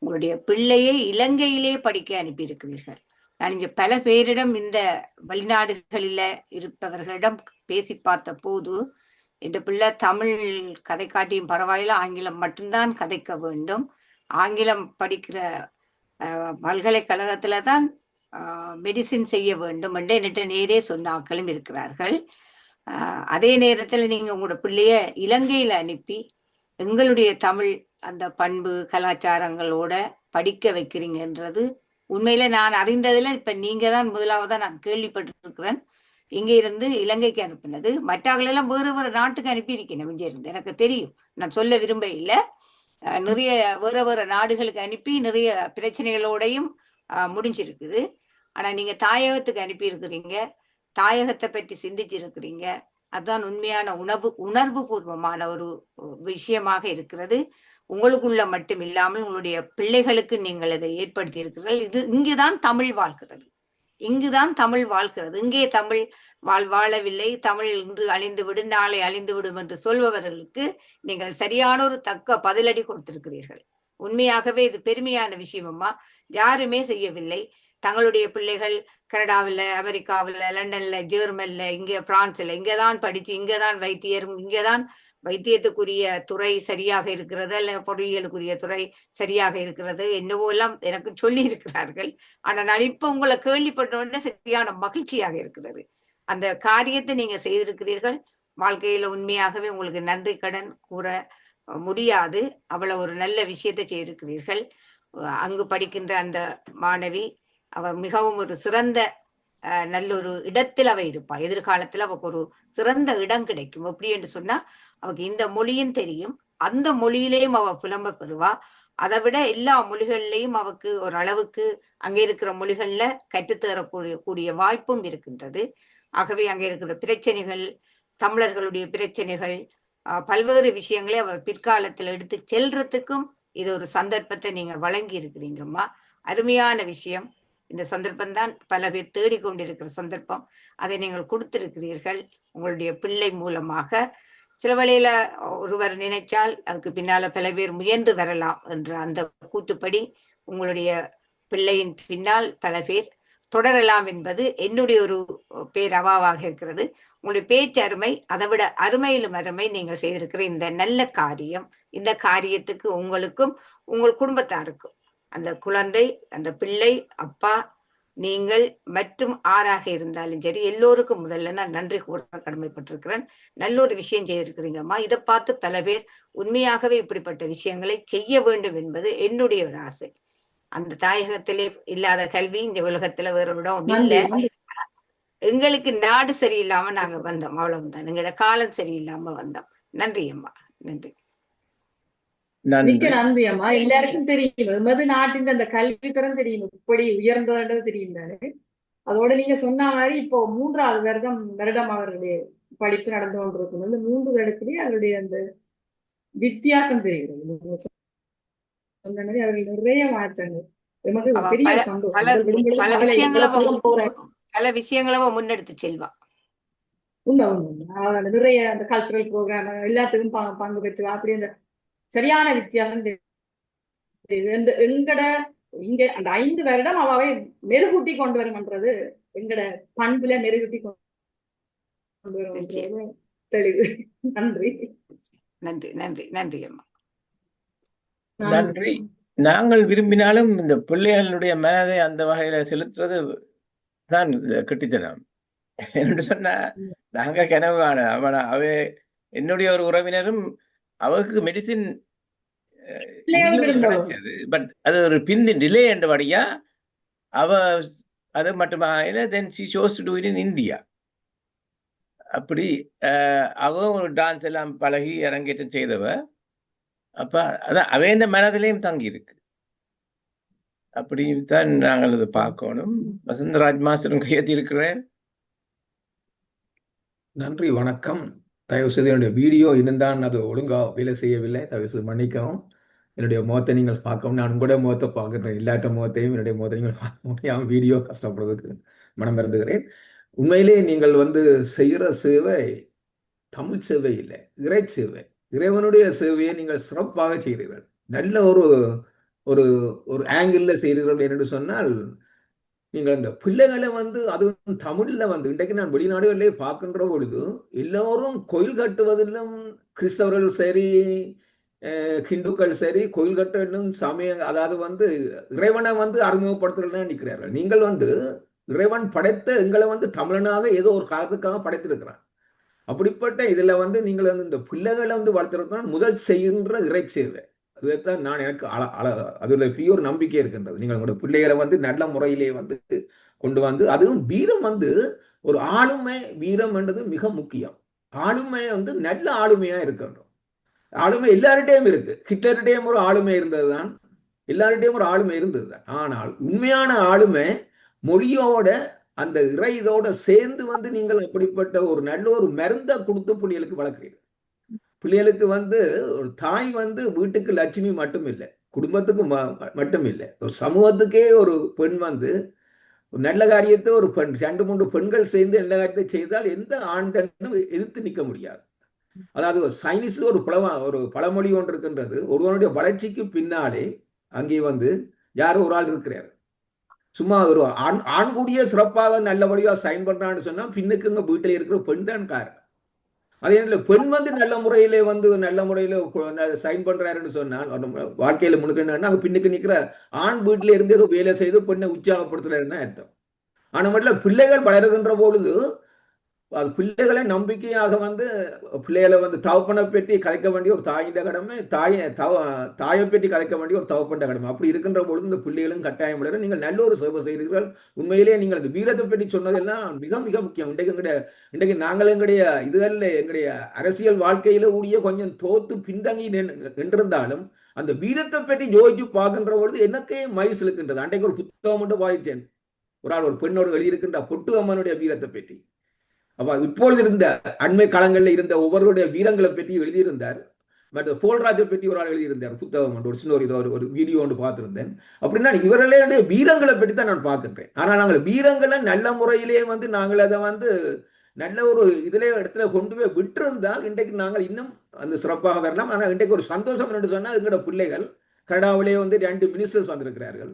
உங்களுடைய பிள்ளையை இலங்கையிலே படிக்க அனுப்பியிருக்கிறீர்கள். நான் இங்க பல பேரிடம் இந்த வெளிநாடுகளில இருப்பவர்களிடம் பேசி பார்த்த போது, இந்த பிள்ளை தமிழ் கதை காட்டியும் பரவாயில்ல, ஆங்கிலம் மட்டும்தான் கதைக்க வேண்டும், ஆங்கிலம் படிக்கிற பல்கலைக்கழகத்துல தான் மெடிசின் செய்ய வேண்டும் என்று என்கிட்ட நேரே சொன்ன ஆட்களும் இருக்கிறார்கள். அதே நேரத்துல நீங்க உங்களோட பிள்ளைய இலங்கையில அனுப்பி எங்களுடைய தமிழ் அந்த பண்பு கலாச்சாரங்களோட படிக்க வைக்கிறீங்கன்றது உண்மையில நான் அறிந்ததுல இப்ப நீங்க தான் முதலாவதா நான் கேள்விப்பட்டிருக்கிறேன். இங்க இருந்து இலங்கைக்கு அனுப்பினது. மற்றவர்களெல்லாம் வேறு நாட்டுக்கு அனுப்பி இருக்கேன். இங்க இருந்து எனக்கு தெரியும், நான் சொல்ல விரும்ப இல்லை. நிறைய வேறு நாடுகளுக்கு அனுப்பி நிறைய பிரச்சனைகளோடையும் முடிஞ்சிருக்குது. ஆனா நீங்க தாயகத்துக்கு அனுப்பி இருக்கிறீங்க, தாயகத்தை பற்றி சிந்திச்சிருக்கிறீங்க. அதுதான் உண்மையான உணர்வு பூர்வமான ஒரு விஷயமாக இருக்கிறது. உங்களுக்குள்ள மட்டும் இல்லாமல் உங்களுடைய பிள்ளைகளுக்கு நீங்கள் அதை ஏற்படுத்தி இருக்கிறீர்கள். இங்குதான் தமிழ் வாழ்கிறது, இங்கே தமிழ் வாழவில்லை, தமிழ் இன்று அழிந்துவிடும் நாளை அழிந்துவிடும் என்று சொல்பவர்களுக்கு நீங்கள் சரியான ஒரு தக்க பதிலடி கொடுத்திருக்கிறீர்கள். உண்மையாகவே இது பெருமையான விஷயம் அம்மா. யாருமே செய்யவில்லை. தங்களுடைய பிள்ளைகள் கனடாவில், அமெரிக்காவில், லண்டன்ல, ஜெர்மன்ல, இங்கே பிரான்ஸ்ல இங்கேதான் படிச்சு, இங்கேதான் வைத்தியரும், இங்கேதான் வைத்தியத்துக்குரிய துறை சரியாக இருக்கிறது, அல்ல பொறியியலுக்குரிய துறை சரியாக இருக்கிறது, என்னவோ எல்லாம் எனக்கு சொல்லி இருக்கிறார்கள். ஆனா நான் இப்ப உங்களை கேள்விப்பட்ட உடனே சரியான மகிழ்ச்சியாக இருக்கிறது. அந்த காரியத்தை நீங்க செய்திருக்கிறீர்கள். வாழ்க்கையில உண்மையாகவே உங்களுக்கு நன்றி கடன் கூற முடியாது. அவ்வளவு ஒரு நல்ல விஷயத்தை செய்திருக்கிறீர்கள். அங்கு படிக்கின்ற அந்த மாணவி அவ மிகவும் ஒரு சிறந்த நல்ல ஒரு இடத்தில் அவ இருப்பா. எதிர்காலத்துல அவக்கு ஒரு சிறந்த இடம் கிடைக்கும். எப்படி என்று சொன்னா, அவக்கு இந்த மொழியும் தெரியும், அந்த மொழியிலேயும் அவ புலம்ப பெறுவா. அதை விட எல்லா மொழிகள்லையும் அவக்கு ஒரு அளவுக்கு அங்கே இருக்கிற மொழிகள்ல கற்றுத்தரக்கூடிய வாய்ப்பும் இருக்கின்றது. ஆகவே அங்கே இருக்கிற பிரச்சனைகள், தமிழர்களுடைய பிரச்சனைகள், பல்வேறு விஷயங்களை அவர் பிற்காலத்தில் எடுத்து செல்றதுக்கும் இது ஒரு சந்தர்ப்பத்தை நீங்க வழங்கி இருக்கிறீங்கம்மா. அருமையான விஷயம். இந்த சந்தர்ப்பம் தான் பல பேர் தேடிக்கொண்டிருக்கிற சந்தர்ப்பம். அதை நீங்கள் கொடுத்திருக்கிறீர்கள் உங்களுடைய பிள்ளை மூலமாக. சில வேளையில ஒருவர் நினைச்சால் அதுக்கு பின்னால பல பேர் முயன்று வரலாம் என்ற அந்த கூற்றுப்படி உங்களுடைய பிள்ளையின் பின்னால் பல பேர் தொடரலாம் என்பது என்னுடைய ஒரு பேரவாவாக இருக்கிறது. உங்களுடைய பேச்சு அருமை, அதை விட அருமையிலும் அருமை நீங்கள் செய்திருக்கிற இந்த நல்ல காரியம். இந்த காரியத்துக்கு உங்களுக்கும் உங்கள் குடும்பத்தாருக்கும், அந்த குழந்தை, அந்த பிள்ளை, அப்பா, நீங்கள் மற்றும் ஆறாக இருந்தாலும் சரி, எல்லோருக்கும் முதல்ல நான் நன்றி கூற கடமைப்பட்டிருக்கிறேன். நல்ல ஒரு விஷயம் செய்திருக்கிறீங்கம்மா. இதை பார்த்து பல பேர் உண்மையாகவே இப்படிப்பட்ட விஷயங்களை செய்ய வேண்டும் என்பது என்னுடைய ஒரு ஆசை. அந்த தாயகத்திலே இல்லாத கல்வி இந்த உலகத்துல வேற இடம் இல்லை. எங்களுக்கு நாடு சரியில்லாம நாங்க வந்தோம், அவ்வளவுதான். எங்களோட காலம் சரியில்லாம வந்தோம். நன்றி அம்மா, நன்றி. மிக்க நன்றி அம்மா. எல்லாருக்கும் தெரியும் எமது நாட்டின் அந்த கல்வி தரம் தெரியும், இப்படி உயர்ந்தது தெரியும் தானே. அதோட நீங்க சொன்ன மாதிரி இப்போ 3வது வருடம் அவர்களுடைய படிப்பு நடந்து கொண்டிருக்கும். இந்த 3 வருடத்திலேயே அவருடைய அந்த வித்தியாசம் தெரிகிறது. சொன்ன மாதிரி அவர்கள் நிறைய மாற்றங்கள். எமக்கு பெரிய சந்தோஷம். பல விஷயங்கள முன்னெடுத்து செல்வா. உண்மை நிறைய அந்த கல்ச்சரல் ப்ரோக்ராம் எல்லாத்துக்கும் பங்கு பெற்று அப்படி அந்த சரியான வித்தியாசம் தெரியுது. எங்கட இங்க அந்த 5 வருடம் அவாவை மெருகூட்டி கொண்டு வரும்ன்றது, எங்கட பண்புல மெருகூட்டி கொண்டு வரும் தெளிவு. நன்றி நன்றி நன்றி நன்றி அம்மா. நன்றி. நாங்கள் விரும்பினாலும் இந்த பிள்ளைகளுடைய மனதை அந்த வகையில செலுத்துறது தான் கெட்டித்தனம் என்று சொன்னா, நாங்க கனவான அவ என்னுடைய ஒரு உறவினரும் அவருக்கு மெடிசின் கிடைச்சது. பட் அது ஒரு பிந்தி டிலே என்றபடியா அவ அது மட்டுமா then she chose to do it in India. அப்படி அவ ஒரு டான்ஸ் எல்லாம் பழகி அரங்கேற்றம் செய்தவ. அப்ப அதான் அவ இந்த மனதிலையும் தங்கி இருக்கு. அப்படித்தான் நாங்கள் அதை பார்க்கணும். வசந்தராஜ் மாஸ்டரும் கையெழுத்தி இருக்கிறேன். நன்றி, வணக்கம். தயவு செய்து என்னுடைய வீடியோ இருந்தால் அது ஒழுங்கா வேலை செய்யவில்லை, தயவு செய்து மன்னிக்கவும். என்னுடைய முகத்தை நீங்கள் பார்க்கவும், நான் உங்களுடைய முகத்தை பார்க்குறேன். இல்லாட்ட முகத்தையும் என்னுடைய முகத்தை நீங்கள் பார்க்க முடியாமல் வீடியோ கஷ்டப்படுறதுக்கு மனம் இருந்துகிறேன். உண்மையிலே நீங்கள் செய்கிற சேவை தமிழ் சேவை இல்லை, இறை சேவை. இறைவனுடைய சேவையை நீங்கள் சிறப்பாக செய்கிறீர்கள். நல்ல ஒரு ஒரு ஒரு ஆங்கிளில் செய்கிறீர்கள் என்று சொன்னால், நீங்கள் இந்த பிள்ளைகளை அதுவும் தமிழ்ல இன்றைக்கு நான் வெளிநாடுகளிலே பார்க்கின்ற பொழுது எல்லோரும் கோயில் கட்டுவதிலும் கிறிஸ்தவர்கள் சரி, ஹிந்துக்கள் சரி, கோயில் கட்டும் சமயம், அதாவது இறைவனை அறிமுகப்படுத்துறதுன்னு நினைக்கிறார்கள். நீங்கள் இறைவன் படைத்த எங்களை தமிழனாக ஏதோ ஒரு காலத்துக்காக படைத்திருக்கிறான். அப்படிப்பட்ட இதுல நீங்கள் இந்த பிள்ளைகளை வளர்த்திருக்கிறான். முதல் செய்கின்ற இறை சேவை அதுதான் நான் எனக்கு அதுல பெரிய ஒரு நம்பிக்கை இருக்கின்றது. நீங்கள் உங்களோட பிள்ளைகளை நல்ல முறையிலே கொண்டு அதுவும் வீரம் ஒரு ஆளுமை, வீரம் என்றது மிக முக்கியம். ஆளுமை நல்ல ஆளுமையா இருக்கணும். ஆளுமை எல்லார்கிட்டையும் இருக்கு. ஹிட்லர்கிட்டையும் ஒரு ஆளுமை இருந்ததுதான், எல்லார்கிட்டையும் ஒரு ஆளுமை இருந்ததுதான். ஆனால் உண்மையான ஆளுமை மொழியோட அந்த இறை இதோட சேர்ந்து நீங்கள் அப்படிப்பட்ட ஒரு நல்ல ஒரு மருந்தை கொடுத்து பிள்ளைகளுக்கு வளர்க்குறீங்க. பிள்ளைகளுக்கு ஒரு தாய் வீட்டுக்கு லட்சுமி மட்டும் இல்லை, குடும்பத்துக்கு மட்டும் இல்லை, ஒரு சமூகத்துக்கே ஒரு பெண் ஒரு நல்ல காரியத்தை ஒரு பெண் 2-3 பெண்கள் சேர்ந்து நல்ல காரியத்தை செய்தால் எந்த ஆண்களும் எதிர்த்து நிற்க முடியாது. அதாவது சைனீஸ்ல ஒரு பழமொழி ஒன்று இருக்கின்றது, ஒருவனுடைய வளர்ச்சிக்கு பின்னாலே அங்கே வந்து யாரோ ஒரு ஆள் இருக்கிறார். சும்மா ஒரு ஆண் கூடிய சிறப்பாக நல்லபடியா சைன் பண்றான்னு சொன்னா பின்னுக்குங்க வீட்டில் இருக்கிற பெண் தான் காரணம். அதே நேரத்தில் பெண் வந்து நல்ல முறையில சைன் பண்றாருன்னு சொன்னால் வாழ்க்கையில முன்னுக்கு அங்க பின்னுக்கு நிக்கிற ஆண் வீட்டில இருந்து ஏதோ வேலை செய்து பெண்ணை உற்சாகப்படுத்துறாருன்னு அர்த்தம். ஆனா மட்டும் பிள்ளைகள் வளருகின்ற பொழுது அது பிள்ளைகளை நம்பிக்கையாக வந்து பிள்ளைகளை வந்து தவப்பனை பெற்றி கதைக்க வேண்டிய ஒரு தாயின் கடமை, தாயை பெற்றி கதைக்க வேண்டிய ஒரு தவப்பண்ட கடமை. அப்படி இருக்கின்ற பொழுது இந்த பிள்ளைகளும் கட்டாயம் விளையாட நீங்கள் நல்ல ஒரு சேவை செய்கிறீர்கள். உண்மையிலேயே நீங்கள் அந்த வீரத்தை பற்றி சொன்னதெல்லாம் மிக மிக முக்கியம். இன்றைக்கு நாங்கள் எங்களுடைய அரசியல் வாழ்க்கையில ஊடிய கொஞ்சம் தோத்து பின்தங்கி நின்றிருந்தாலும் அந்த வீரத்தை பற்றி யோசிச்சு பார்க்கின்ற பொழுது எனக்கே மயிர் இருக்கின்றது. அன்றைக்கு ஒரு புத்தகம் மட்டும் வாய்ச்சேன், ஒரு பெண்ணோடு எழுதியிருக்கின்ற பொட்டு அம்மனுடைய வீரத்தை பற்றி. அப்ப இப்பொழுது இருந்த அண்மை காலங்களில் இருந்த ஒவ்வொருடைய வீரங்களை பற்றி எழுதியிருந்தார். மற்ற போல்ராஜை பற்றி ஒரு ஆள் எழுதியிருந்தார் புத்தகம், ஒரு சின்ன ஒரு வீடியோ ஒன்று பார்த்திருந்தேன். அப்படின்னா இவர்களே வீரங்களை பற்றி தான் நான் பார்க்கின்றேன். ஆனால் நாங்கள் வீரங்களை நல்ல முறையிலேயே வந்து நாங்கள் அதை வந்து நல்ல ஒரு இடத்துல கொண்டு போய் விட்டிருந்தால் இன்றைக்கு நாங்கள் இன்னும் அந்த சிறப்பாக வரலாம். ஆனால் இன்றைக்கு ஒரு சந்தோஷம் என்று சொன்னால் எங்களோட பிள்ளைகள் கனடாவிலே வந்து 2 மினிஸ்டர்ஸ் வந்திருக்கிறார்கள்.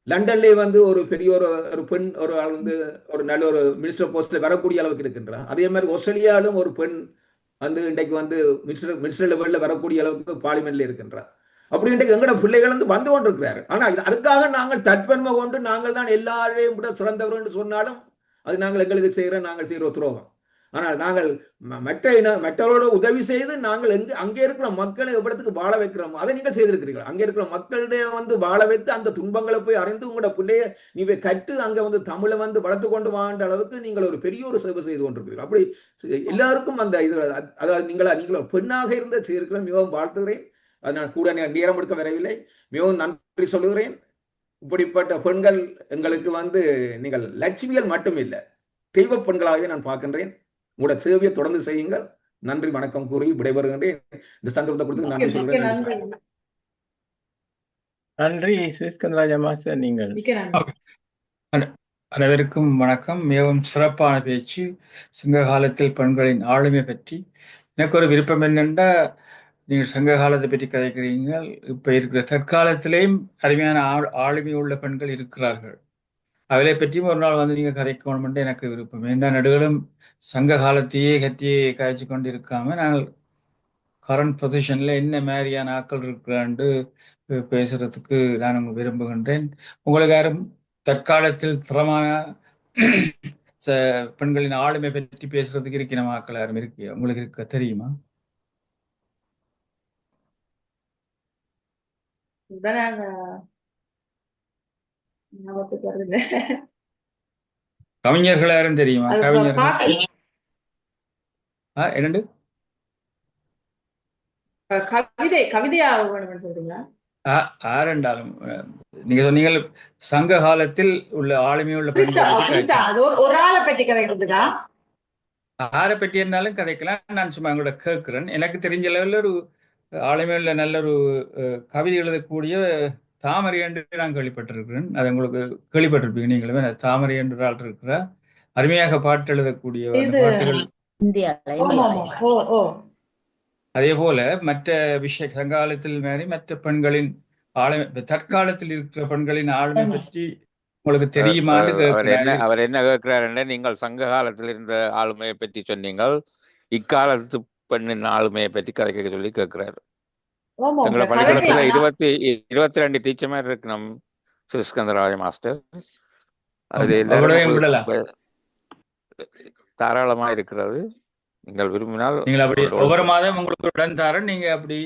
லண்டன்லேயே வந்து ஒரு பெரிய ஒரு பெண் ஒரு ஆள் வந்து ஒரு நல்ல ஒரு மினிஸ்டர் போஸ்ட்ல வரக்கூடிய அளவுக்கு இருக்கின்றான். அதே மாதிரி ஆஸ்திரேலியாவிலும் ஒரு பெண் வந்து இன்றைக்கு வந்து மினிஸ்டர் லெவலில் வரக்கூடிய அளவுக்கு பார்லிமெண்ட்ல இருக்கின்றார். அப்படி இன்றைக்கு எங்களோட பிள்ளைகள் வந்து கொண்டிருக்கிறாரு. ஆனால் அதுக்காக நாங்கள் தற்பெருமை கொண்டு நாங்கள் தான் எல்லாரையும் விட சிறந்தவர் என்று சொன்னாலும் அது நாங்கள் செய்கிற துரோகம். ஆனால் நாங்கள் மற்றவரோட உதவி செய்து நாங்கள் அங்கே இருக்கிற மக்களை எவ்வளவுக்கு வாழ வைக்கிறோமோ அதை நீங்கள் செய்திருக்கிறீர்கள். அங்கே இருக்கிற மக்களிடையே வந்து வாழ வைத்து அந்த துன்பங்களை போய் அறிந்து உங்களோட பிள்ளைய நீ கற்று அங்கே வந்து தமிழை வந்து வளர்த்து கொண்டு வாண்ட அளவுக்கு நீங்கள் ஒரு பெரிய ஒரு சேவை செய்து கொண்டிருக்கிறீர்கள். அப்படி எல்லாருக்கும் அந்த இது, அதாவது நீங்கள் ஒரு பெண்ணாக இருந்த செய்திருக்கிற மிகவும் வாழ்த்துகிறேன். அது நான் கூட நேரம் எடுக்க வரவில்லை, மிகவும் நன்றி சொல்லுகிறேன். இப்படிப்பட்ட பெண்கள் எங்களுக்கு வந்து நீங்கள் லட்சுமிகள் மட்டும் இல்லை, தெய்வ பெண்களாகவே நான் பார்க்கின்றேன். உங்களோட சேவையை தொடர்ந்து செய்யுங்கள். நன்றி வணக்கம் கூறி விடைபெறுகின்றேன். இந்த சந்தர்ப்பத்தை கொடுத்து நன்றி சொல்கிறேன். நன்றி ஸ்ரீஸ்கந்தராஜா மாஸ்டர். நீங்கள் அனைவருக்கும் வணக்கம். மிகவும் சிறப்பான பேச்சு. சங்க காலத்தில் பெண்களின் ஆளுமை பற்றி எனக்கு ஒரு விருப்பம் என்னென்னா, நீங்கள் சங்க காலத்தை பற்றி கதைக்கிறீர்கள். இப்ப இருக்கிற தற்காலத்திலேயும் அருமையான ஆளுமை உள்ள பெண்கள் இருக்கிறார்கள். அவளை பற்றியும் ஒரு நாள் வந்து நீங்க கதைக்கணும்னு எனக்கு விருப்பம். ஏன்னா நடுகளும் சங்க காலத்தையே கட்டியே காய்ச்சி கொண்டு இருக்காம நாங்கள் கரண்ட் பொசிஷன்ல என்ன மாதிரியான ஆக்கள் இருக்கிறான்னு பேசுறதுக்கு நான் விரும்புகின்றேன். உங்களுக்கு யாரும் தற்காலத்தில் திறமான பெண்களின் ஆளுமை பற்றி பேசுறதுக்கு இருக்கிற ஆக்கள் யாரும் இருக்கு உங்களுக்கு இருக்க தெரியுமா? கவிஞர்கள் யாரும் தெரியுமா? கவிஞர்கள் என்னண்டு கவிதையா சொல்றீங்களா? ஆரெண்டாலும் நீங்க சொன்னீங்க சங்க காலத்தில் உள்ள ஆளுமையுள்ள ஒரு ஆளை பற்றி கதைக்கிறதுக்கா? ஆரை பற்றி இருந்தாலும் கதைக்கலாம். நான் சும்மா உங்களோட கேட்கிறேன். எனக்கு தெரிஞ்ச லெவலில் ஒரு ஆளுமையுள்ள நல்ல ஒரு கவிதை எழுதக்கூடிய தாமரை என்று நான் கேள்விப்பட்டிருக்கிறேன். அது உங்களுக்கு கேள்விப்பட்டிருப்பீங்க நீங்களுமே. தாமரை என்று ஆள் இருக்கிற அருமையாக பாட்டு எழுதக்கூடிய பாட்டுகள். அதே போல மற்ற சங்காலத்தில் மாதிரி மற்ற பெண்களின் ஆளுமை, தற்காலத்தில் இருக்கிற பெண்களின் ஆளுமை பற்றி உங்களுக்கு தெரியுமான்னு அவர் என்ன கேட்கிறாருன்னா, நீங்கள் சங்க காலத்தில் இருந்த ஆளுமையை பற்றி சொன்னீங்கள், இக்காலத்து பெண்ணின் ஆளுமையை பற்றி கதைக்க சொல்லி கேட்கிறாரு. எங்களை பள்ளிக்கூடத்துல 22 டீச்சர் மாதிரி இருக்கு நம் ஸ்ரீஸ்கந்தராஜ மாஸ்டர். அது தாராளமா இருக்கிறது. நீங்கள் விரும்பினால் நீங்கள் அப்படி ஒவ்வொரு மாதம் உங்களுக்கு உடன் தரேன். நீங்க அப்படி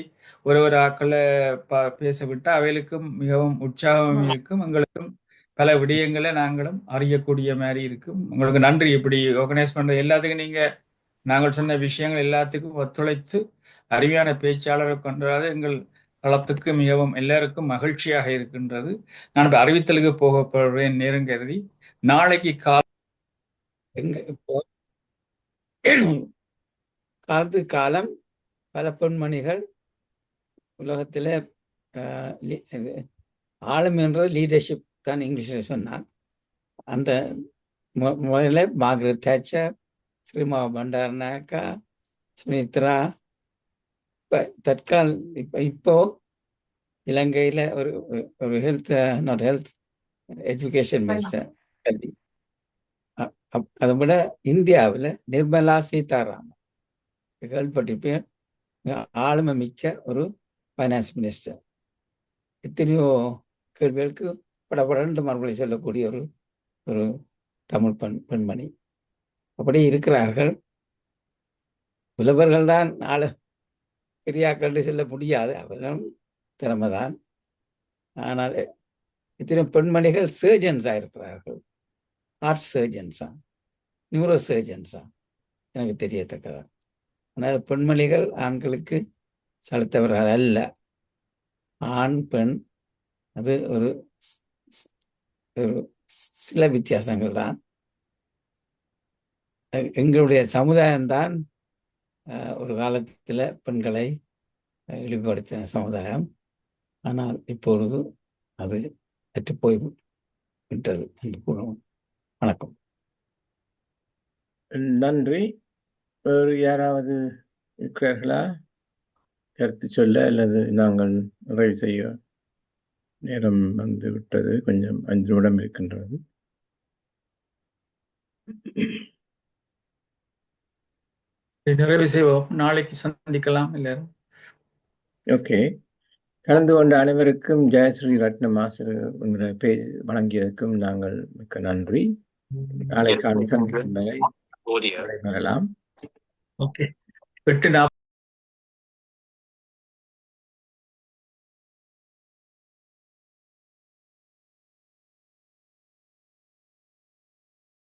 ஒரு ஆக்களை பேச விட்டு அவைகளுக்கும் மிகவும் உற்சாகம் இருக்கும். எங்களுக்கும் பல விடயங்களை நாங்களும் அறியக்கூடிய மாதிரி இருக்கும். உங்களுக்கு நன்றி. இப்படி ஆர்கனைஸ் பண்ற எல்லாத்துக்கும் நீங்க நாங்கள் சொன்ன விஷயங்கள் எல்லாத்துக்கும் ஒத்துழைத்து அருமையான பேச்சாளரை கொண்டது எங்கள் களத்துக்கு மிகவும் எல்லாருக்கும் மகிழ்ச்சியாக இருக்கின்றது. நான் இப்போ அறிவித்தலுக்கு போகப்படுறேன் நேரம் கருதி. நாளைக்கு காலம் பல பெண்மணிகள் உலகத்தில் ஆளுமை என்ற லீடர்ஷிப் தான் இங்கிலீஷில் சொன்னார். அந்த முறையில் மார்கரெட் தேட்சர், ஸ்ரீமா பண்டாரநாயக்கா, சுமித்ரா தற்கால இப்போ இலங்கையில ஒரு health not health education minister கல்வி. அதை விட இந்தியாவில் நிர்மலா சீதாராமன் கேள்விப்பட்டிருப்பேன், ஆளுமை மிக்க ஒரு ஃபைனான்ஸ் மினிஸ்டர். எத்தனையோ கேள்விகளுக்கு படப்படன்று மறுபடி சொல்லக்கூடிய ஒரு தமிழ் பெண்மணி. அப்படி இருக்கிறார்கள். புலவர்கள் தான் பெரியாக்கள் சொல்ல முடியாது, அவர்கள் திறமைதான். ஆனால் இத்தனை பெண்மணிகள் சர்ஜன்ஸாக இருக்கிறார்கள். ஹார்ட் சர்ஜன்ஸா, நியூரோ சர்ஜன்ஸா எனக்கு தெரியத்தக்கதா. ஆனால் பெண்மணிகள் ஆண்களுக்கு செலுத்தவர்கள் அல்ல. ஆண் பெண் அது ஒரு சில வித்தியாசங்கள் தான். எங்களுடைய சமுதாயம்தான் ஒரு காலத்தில் பெண்களை இழிவுபடுத்தின சமுதாயம். ஆனால் இப்பொழுது அது அற்று போய் விட்டது என்று கூறுவோம். வணக்கம். நன்றி. வேறு யாராவது இருக்கிறார்களா கருத்து சொல்ல? அல்லது நாங்கள் நிறைவு செய்ய நேரம் வந்து விட்டது, கொஞ்சம் 5 நிமிடம் இருக்கின்றது. நிறைவு செய்வோம், நாளைக்கு சந்திக்கலாம் எல்லாரும். ஓகே. கலந்து கொண்ட அனைவருக்கும் ஜெயஸ்ரீ ரட்னம் ஆசிரியர் வழங்கியதற்கும் நாங்கள் மிக்க நன்றி. நாளை காலை சந்திக்கும் வரை வரலாம். ஓகே. 8:40